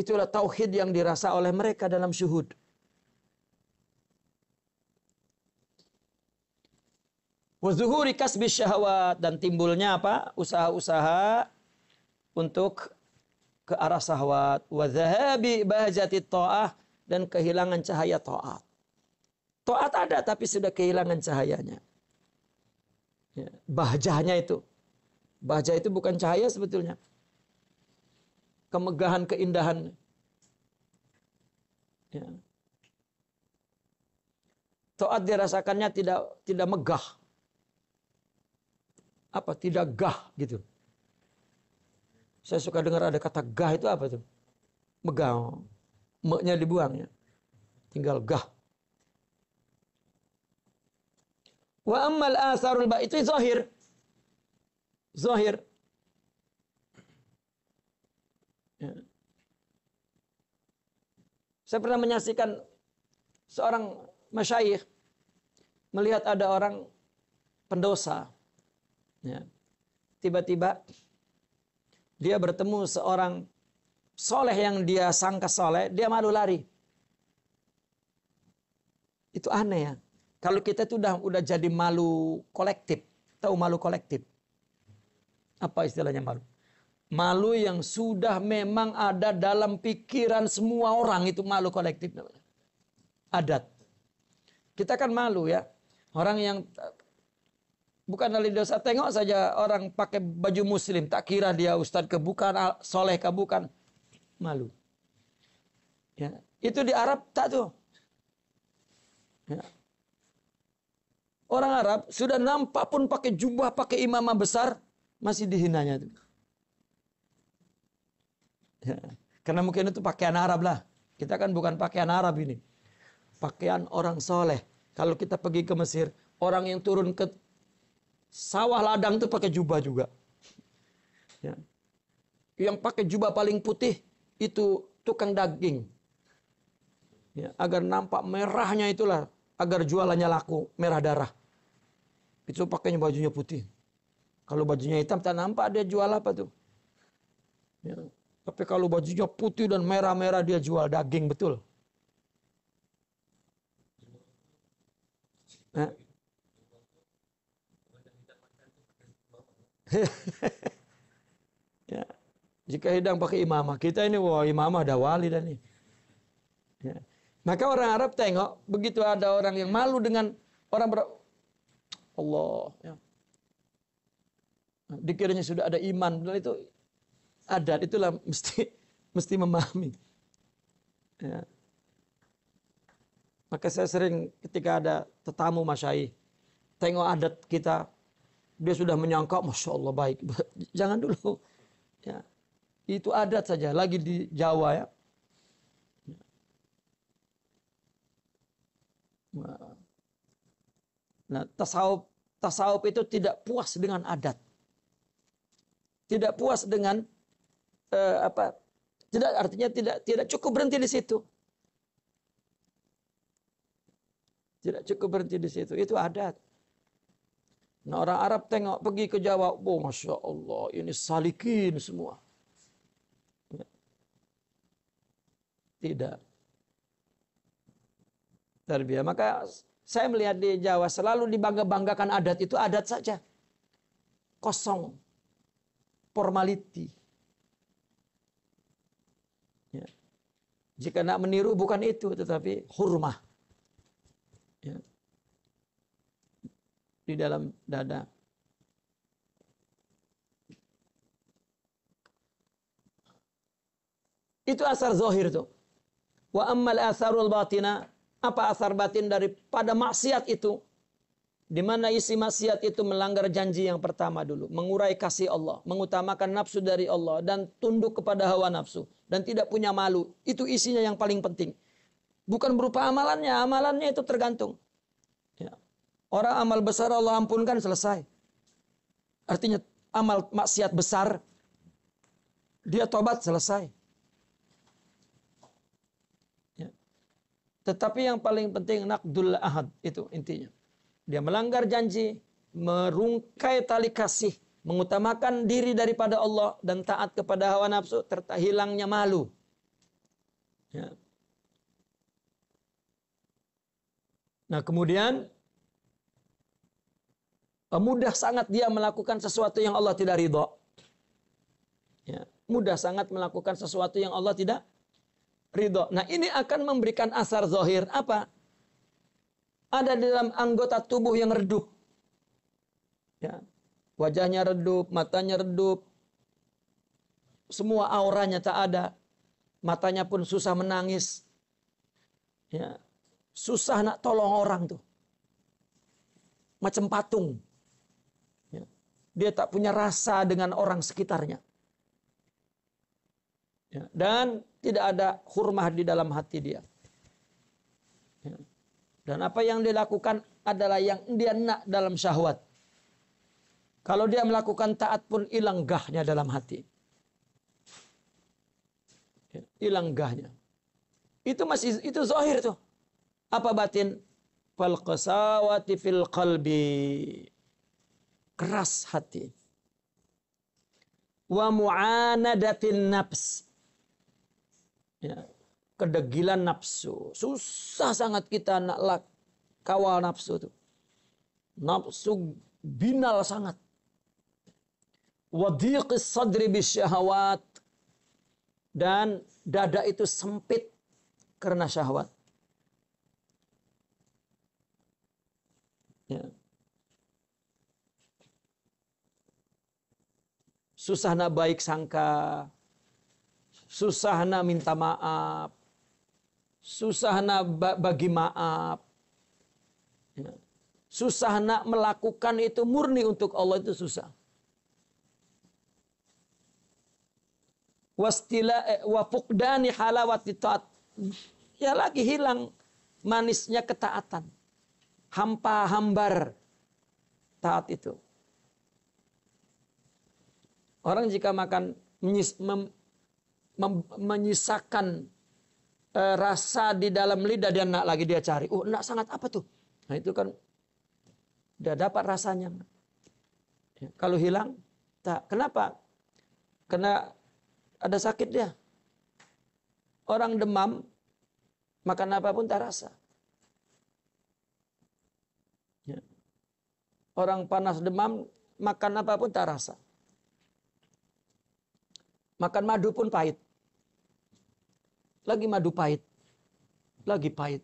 Itulah tauhid yang dirasa oleh mereka dalam syuhud. Wa zuhuri kasbi syahwat, dan timbulnya apa? Usaha-usaha untuk ke arah syahwat. Wa dhahabi bahjati ta'ah, dan kehilangan cahaya taat. Taat ada tapi sudah kehilangan cahayanya. Ya, bahjahnya itu. Bahjah itu bukan cahaya sebetulnya. Kemegahan, keindahan. Ya. Taat dirasakannya tidak megah. Apa? Tidak gah gitu. Saya suka dengar ada kata gah, itu apa tuh? Megah. Mek-nya dibuang ya. Tinggal gah. Wa ammal asarul ba, itu zahir. Zahir. Ya. Saya pernah menyaksikan seorang masyayikh melihat ada orang pendosa. Ya. Tiba-tiba dia bertemu seorang soleh yang dia sangka soleh, dia malu lari. Itu aneh ya. Kalau kita itu udah jadi malu kolektif. Tahu malu kolektif? Apa istilahnya malu? Malu yang sudah memang ada dalam pikiran semua orang, itu malu kolektif. Adat. Kita kan malu ya. Orang yang bukan dari dosa, tengok saja orang pakai baju muslim, tak kira dia ustadz ke bukan, soleh ke bukan. Malu. Ya. Itu di Arab tak tuh. Ya. Orang Arab sudah nampak pun pakai jubah, pakai imamah besar, masih dihinanya tuh. Ya. Karena mungkin itu pakaian Arab lah. Kita kan bukan pakaian Arab ini. Pakaian orang soleh. Kalau kita pergi ke Mesir, orang yang turun ke Sawah ladang itu pakai jubah juga. Ya. Yang pakai jubah paling putih itu tukang daging. Ya, agar nampak merahnya itulah, agar jualannya laku, merah darah. Itu pakainya bajunya putih. Kalau bajunya hitam tak nampak dia jual apa tuh. Ya. Tapi kalau bajunya putih dan merah-merah dia jual daging betul. Nah. Ya. Jika hidang pakai imamah, kita ini wah imamah ada wali dan ini. Ya. Maka orang Arab tengok begitu ada orang yang malu dengan orang Allah. Ya. Dikiranya sudah ada iman, dan itu adat itulah mesti memahami. Ya. Maka saya sering ketika ada tetamu masyayikh, tengok adat kita, dia sudah menyangka, Masya Allah baik. Jangan dulu. Ya. Itu adat saja. Lagi di Jawa ya. Nah, tasawuf itu tidak puas dengan adat. Tidak puas dengan tidak artinya tidak cukup berhenti di situ. Tidak cukup berhenti di situ. Itu adat. Nah, orang Arab tengok pergi ke Jawa, oh Masya Allah, ini salikin semua. Tidak. Tarbiyah. Maka saya melihat di Jawa selalu dibangga-banggakan adat itu adat saja. Kosong. Formality. Ya. Jika nak meniru bukan itu, tetapi hurmah. Ya. Di dalam dada. Itu asar zahir tuh. Wa ammal asarul batina, apa asar batin daripada maksiat itu? Di mana isi maksiat itu melanggar janji yang pertama dulu, mengurai kasih Allah, mengutamakan nafsu dari Allah dan tunduk kepada hawa nafsu dan tidak punya malu. Itu isinya yang paling penting. Bukan berupa amalannya, amalannya itu tergantung. Ya. Orang amal besar Allah ampunkan selesai. Artinya amal maksiat besar dia tobat selesai. Tetapi yang paling penting naqdul ahad, itu intinya. Dia melanggar janji, merungkai tali kasih, mengutamakan diri daripada Allah dan taat kepada hawa nafsu, hilangnya malu. Ya. Nah, kemudian mudah sangat dia melakukan sesuatu yang Allah tidak ridha. Ya, mudah sangat melakukan sesuatu yang Allah tidak ridho. Nah, ini akan memberikan asar zahir apa? Ada di dalam anggota tubuh yang redup. Ya. Wajahnya redup, matanya redup. Semua auranya tak ada. Matanya pun susah menangis. Ya. Susah nak tolong orang tuh. Macam patung. Ya. Dia tak punya rasa dengan orang sekitarnya. Ya, dan tidak ada hurmah di dalam hati dia. Ya. Dan apa yang dia lakukan adalah yang dia nak dalam syahwat. Kalau dia melakukan taat pun hilang gahnya dalam hati. Ya, hilang gahnya. Itu zahir tuh. Apa batin? Fal qasawati fil qalbi. Keras hati. Wa mu'anadatin nafs. Ya, kedegilan nafsu. Susah sangat kita nak kawal nafsu itu. Nafsu binal sangat. Wadhiqis sadri bisyahawat. Dan dada itu sempit karena syahwat. Ya. Susah nak baik sangka. Susah nak minta maaf. Susah nak bagi maaf. Ya. Susah nak melakukan itu murni untuk Allah, itu susah. Wa fuqdani halawati taat. Ya lagi hilang manisnya ketaatan. Hampa hambar taat itu. Orang jika makan menyisakan rasa di dalam lidah, dia nak lagi, dia cari. Oh, nak sangat apa tuh? Nah itu kan udah dapat rasanya. Ya, kalau hilang, tak. Kenapa? Karena ada sakit dia. Orang demam, makan apapun tak rasa. Ya. Orang panas demam, makan apapun tak rasa. Makan madu pun pahit. Lagi madu pahit. Lagi pahit.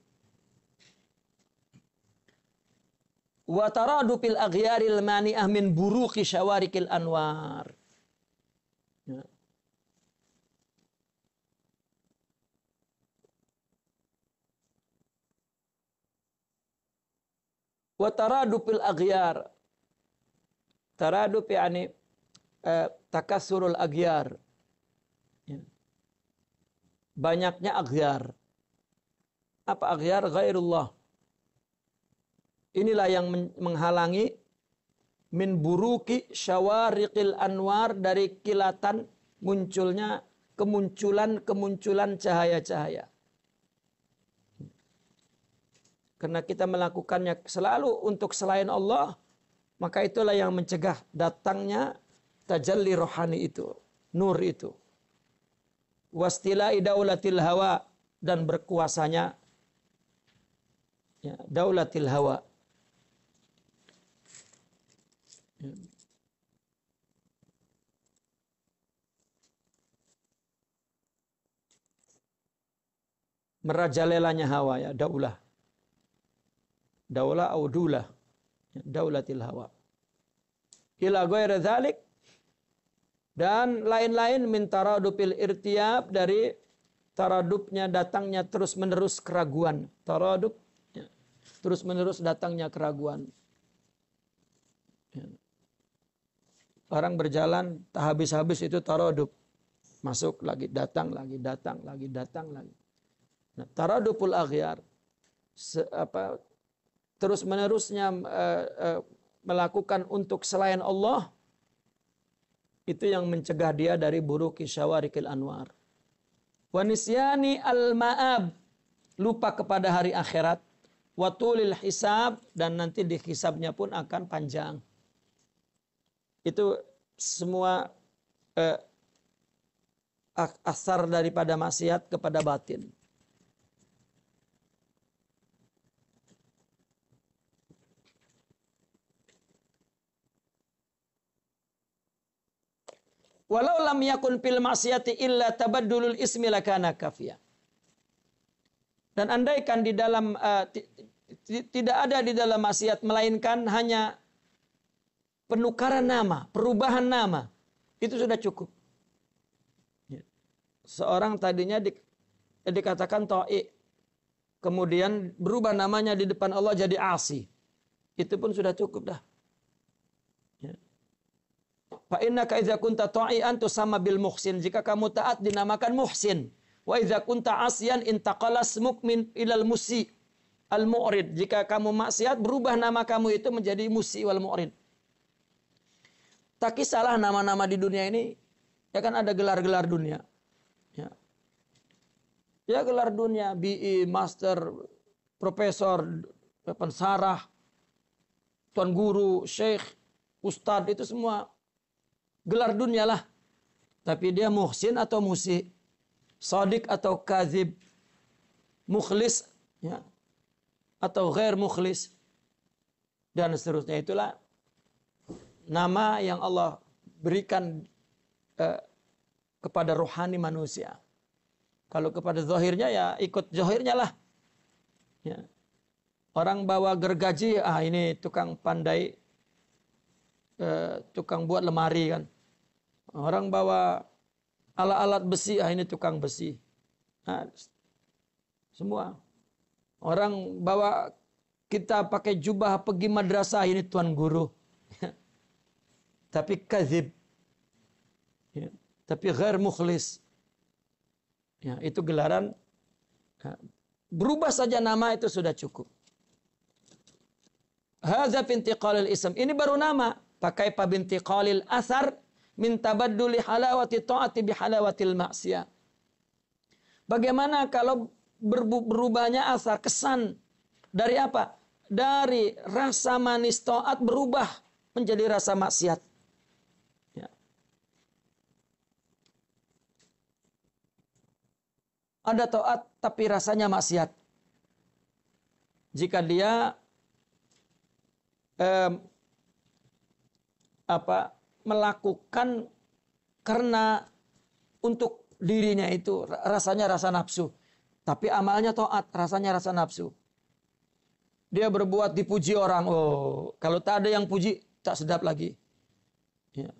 Wa taradu fil aghyaril mani'ah min buruqi syawarikil anwar. Ya. Wa taradu fil aghyar. Taradu yani takassurul aghyar. Ya. Banyaknya aghyar. Apa aghyar? Ghairullah. Inilah yang menghalangi min buruki syawariqil anwar, dari kilatan kemunculan cahaya-cahaya. Karena kita melakukannya selalu untuk selain Allah, maka itulah yang mencegah datangnya tajalli rohani itu, nur itu. Wastilai daulatil hawa, dan berkuasanya ya, daulatil hawa. Ya. Merajalelanya hawa, ya, daulah. Daulah au dulah. Ya, daulatil hawa. Ila ghairi dzalik, dan lain-lain min taradupil irtiyab, dari taradupnya datangnya terus-menerus keraguan. Taradup, ya, terus-menerus datangnya keraguan. Ya. Orang berjalan tak habis-habis itu taradub. Masuk lagi, datang lagi, datang lagi, datang lagi. Nah, taradupul aghyar, terus-menerusnya melakukan untuk selain Allah, itu yang mencegah dia dari buruki syawarikil anwar. Wa nisyani al-ma'ab, lupa kepada hari akhirat. Wa tulil hisab, dan nanti di hisabnya pun akan panjang. Itu semua asar daripada maksiat kepada batin. Walau lam yakun fil maksiati illa tabaddulul ismi lakana kafiya. Dan andaikan di dalam tidak ada di dalam maksiat melainkan hanya penukaran nama, perubahan nama, itu sudah cukup. Seorang tadinya dikatakan ta'i, kemudian berubah namanya di depan Allah jadi asi, itu pun sudah cukup dah. Fa innaka idza kunta ta'ian tusamma bil muhsin, jika kamu taat dinamakan muhsin. Wa idza kunta asyan intaqala ismuk min ilal musi al mu'rid, jika kamu maksiat berubah nama kamu itu menjadi musi wal mu'rid. Tak kisahlah nama-nama di dunia ini, ya kan ada gelar-gelar dunia. Ya. Ya gelar dunia, BE, Master, Profesor, Pensarah, Tuan Guru, Syekh, Ustadz, itu semua gelar dunia lah. Tapi dia muhsin atau musi, sadiq atau kadzib, mukhlis, ya, atau ghair mukhlis, dan seterusnya. Itulah nama yang Allah berikan kepada rohani manusia. Kalau kepada zahirnya, ya ikut zahirnya lah. Ya. Orang bawa gergaji, ini tukang pandai, tukang buat lemari kan. Orang bawa alat-alat besi, ini tukang besi. Nah, semua. Orang bawa, kita pakai jubah pergi madrasah, ini tuan guru. Tapi kadzib, ya, tapi ghair mukhlis, ya, itu gelaran. Ya, berubah saja nama itu sudah cukup. Hadza bintiqalil ism, ini baru nama. Pakai pa bintiqalil athar, min tabadduli halawati ta'ati bi halawatil ma'siyah. Bagaimana kalau berubahnya asar, kesan dari apa? Dari rasa manis taat berubah menjadi rasa maksiat. Ya. Ada taat tapi rasanya maksiat. Jika dia melakukan karena untuk dirinya itu rasanya rasa nafsu, tapi amalnya taat, rasanya rasa nafsu. Dia berbuat dipuji orang, oh kalau tak ada yang puji tak sedap lagi. Ya.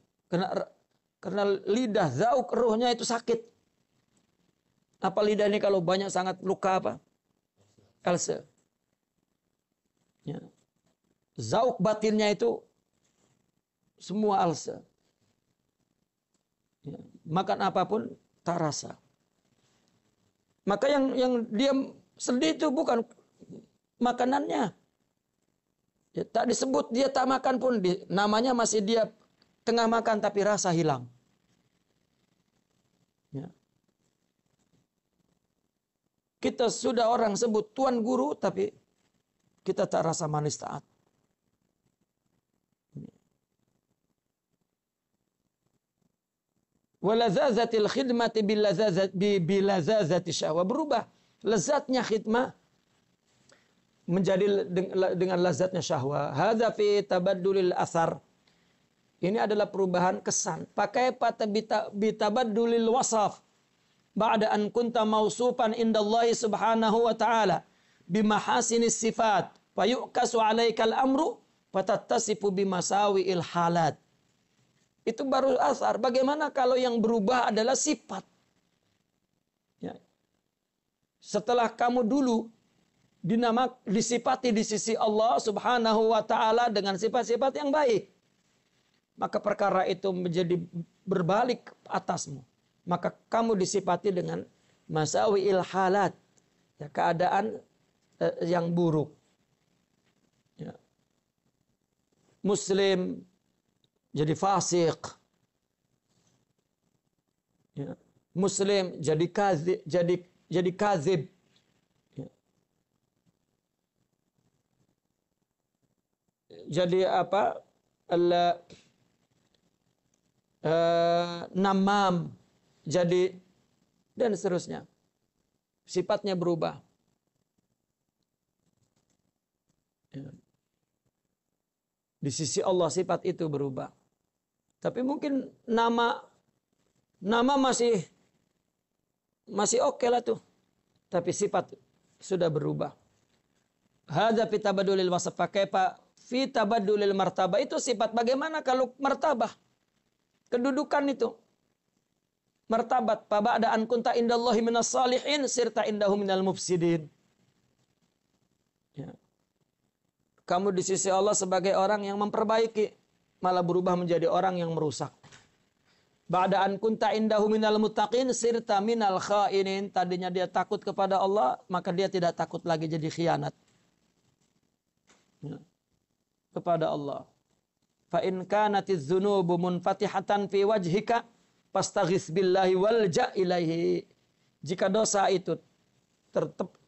Karena lidah zauk ruhnya itu sakit. Apa lidah ini kalau banyak sangat luka apa? Ulcer. Ya. Zauk batinnya itu semua ulcer. Ya. Makan apapun tak rasa. Maka yang dia sedih itu bukan makanannya. Ya, tak disebut dia tak makan pun, namanya masih dia tengah makan tapi rasa hilang. Ya. Kita sudah orang sebut tuan guru tapi kita tak rasa manis taat. Walazazatil khidmati bilazazati syahwa, berubah lezatnya khidmah menjadi dengan lazatnya syahwa. Hadza fi tabaddulil athar. Ini adalah perubahan kesan. Pakai bitabaddulil wasaf. Ba'da an kunta mausufan indallahi subhanahu wa ta'ala bimahasinis sifat fayuqasu alaikal amru fatattasifu bimasawiil halat. Itu baru asar. Bagaimana kalau yang berubah adalah sifat? Ya. Setelah kamu dulu disifati di sisi Allah subhanahu wa ta'ala dengan sifat-sifat yang baik, maka perkara itu menjadi berbalik atasmu. Maka kamu disifati dengan masawiil halat, ya, keadaan yang buruk. Ya. Muslim jadi fasik. Ya. Muslim jadi kazib. Ya. Jadi apa? Namam, jadi dan seterusnya. Sifatnya berubah. Ya. Di sisi Allah sifat itu berubah. Tapi mungkin nama masih oke lah tuh. Tapi sifat sudah berubah. Hadza fi tabaddulil wasf, kaifa fi tabaddulil martabah, itu sifat. Bagaimana kalau martabah? Kedudukan itu. Martabat, fa ba'da an kunta indallahi minas salihin sirta indahu minal mufsidin. Ya. Kamu di sisi Allah sebagai orang yang memperbaiki, malah berubah menjadi orang yang merusak. Ba'da an kunta indahu minal muttaqin sirta minal khainin. Tadinya dia takut kepada Allah, maka dia tidak takut lagi jadi khianat. Ya. Kepada Allah. Fa in kanatiz dzunubu munfatihatan fi wajhika fastaghis billahi walja ilaihi. Jika dosa itu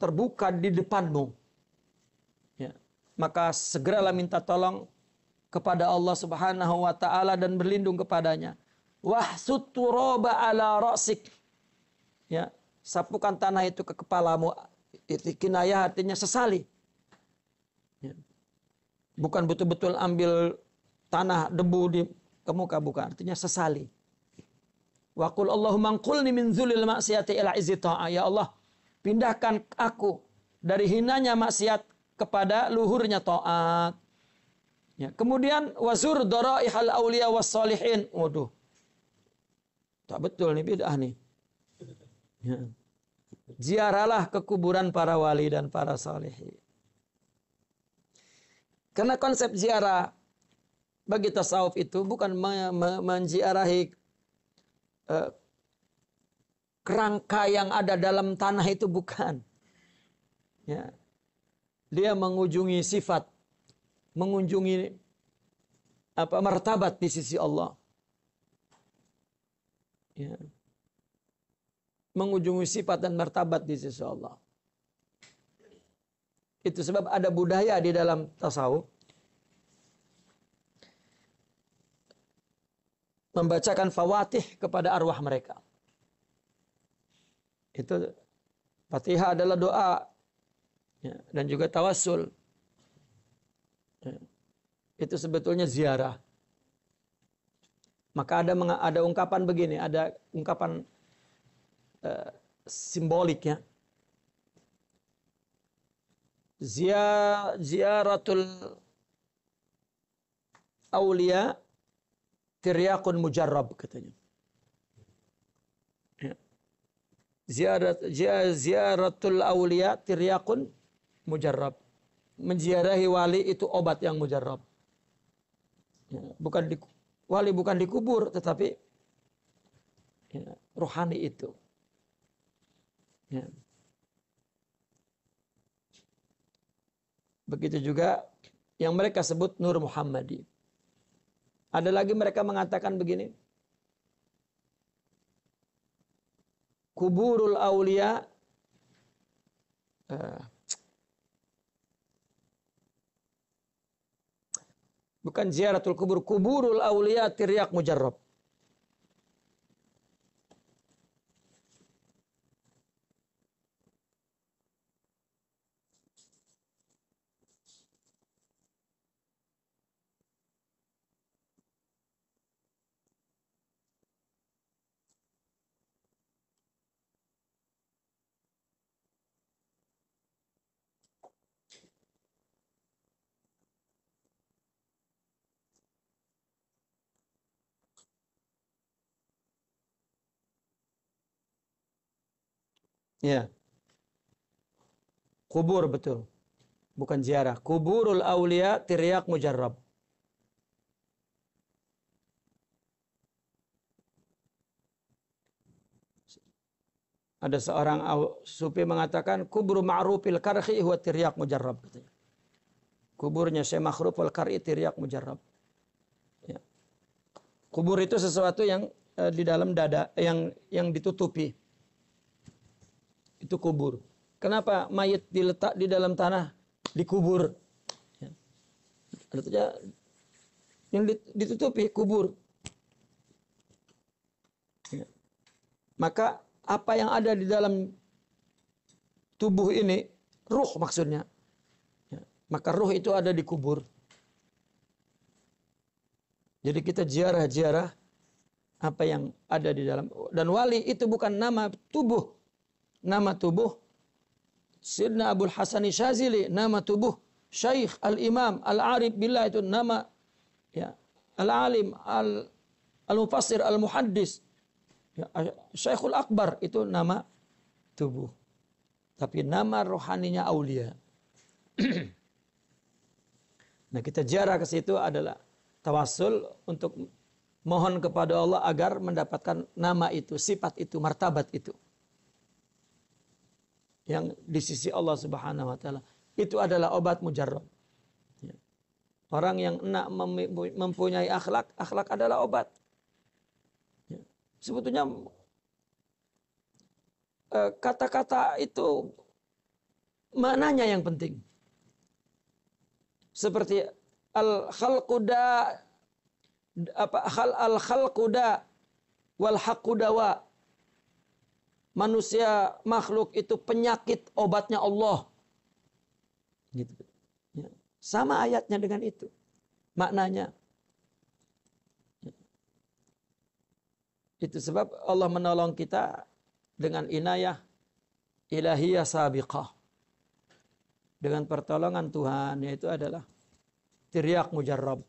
terbuka di depanmu, ya, maka segeralah minta tolong kepada Allah Subhanahu wa taala dan berlindung kepadanya. Wahsut turaba ala ra'sik. Ya, sapukan tanah itu ke kepalamu. Itu kinayah artinya sesali. Ya. Bukan betul-betul ambil tanah debu di ke muka, bukan. Artinya sesali. Wa qul Allahumma anqulni min dzulil ma'siyati ila izzi ta'ah. Ya Allah, pindahkan aku dari hinanya maksiat kepada luhurnya taat. Ya, kemudian wazur daraihal auliya was salihin. Waduh. Tak betul nih, bid'ah nih. Ya. Ziaralah ke kuburan para wali dan para salihin. Karena konsep ziarah bagi tasawuf itu bukan menziarahi kerangka yang ada dalam tanah itu, bukan. Ya. Dia mengunjungi sifat, mengunjungi martabat di sisi Allah. ya, mengunjungi sifat dan martabat di sisi Allah. Itu sebab ada budaya di dalam tasawuf membacakan fawatih kepada arwah mereka. Itu Fatihah adalah doa, ya, dan juga tawassul. Ya, itu sebetulnya ziarah. Maka ada ungkapan begini, ada ungkapan simbolik ya. Ziaratul awliya tiryaqun mujarrab katanya. Ya. Ziaratul awliya tiryaqun mujarrab. Menziarahi wali itu obat yang mujarrab. Ya, wali bukan dikubur, tetapi ya, rohani itu. Ya. Begitu juga yang mereka sebut Nur Muhammadi. Ada lagi mereka mengatakan begini. Kuburul awliya bukan ziaratul kubur. Kuburul awliya tiryak mujarrab. Ya. Kubur betul. Bukan ziarah. Kuburul awliya tiryak mujarrab. Ada seorang sufi mengatakan kubur ma'rufil karhi huwa tiryak mujarrab katanya. Kuburnya Syekh Makhruf al-Kar'i tiryak mujarrab. Ya. Kubur itu sesuatu yang di dalam dada yang ditutupi. Itu kubur. Kenapa mayit diletak di dalam tanah dikubur? Ya. Artinya yang ditutupi kubur. Ya. Maka apa yang ada di dalam tubuh ini, ruh maksudnya. Ya. Maka ruh itu ada di kubur. Jadi kita ziarah-ziarah apa yang ada di dalam. Dan wali itu bukan nama tubuh. Nama tubuh Sayyidina Abul Hasan Syazili, nama tubuh Syekh Al-Imam Al-Arif Billah itu nama ya, Al-Alim Al-Mufassir Al-Muhaddis ya, Syekhul Akbar itu nama tubuh. Tapi nama rohaninya aulia. Nah, kita ziarah ke situ adalah tawassul untuk mohon kepada Allah agar mendapatkan nama itu, sifat itu, martabat itu. Yang di sisi Allah Subhanahu wa taala itu adalah obat mujarrab. Ya. Orang yang enak mempunyai akhlak adalah obat. Ya. Sebetulnya kata-kata itu maknanya yang penting. Seperti al-khalquda al-khalquda wal haqqudawa. Manusia makhluk itu penyakit, obatnya Allah. Gitu. Ya. Sama ayatnya dengan itu. Maknanya. Ya. Itu sebab Allah menolong kita dengan inayah ilahiyah sabiqah. Dengan pertolongan Tuhan, yaitu adalah tiryak mujarrab.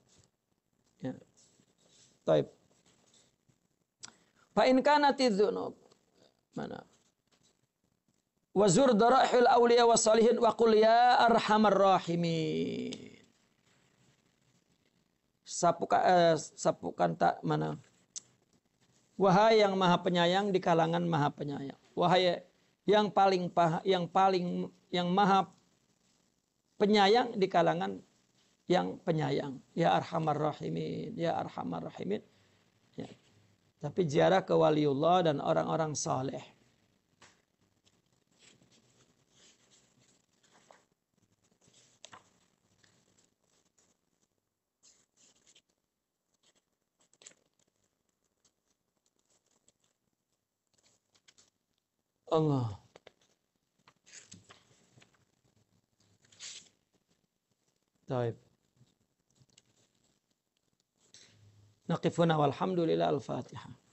Ya. Taib. Fa in kanatiz dzunub mana? Wazur darahil awliya wa salihin wa qul ya arhamar rahimin. Sapukan tak mana? Wahai yang maha penyayang di kalangan maha penyayang. Wahai yang maha penyayang di kalangan yang penyayang. Ya arhamar rahimin, ya arhamar rahimin. Ya. Tapi ziarah ke waliullah dan orang-orang saleh. Allah. Taib. Naqifuna walhamdulillah al-Fatihah.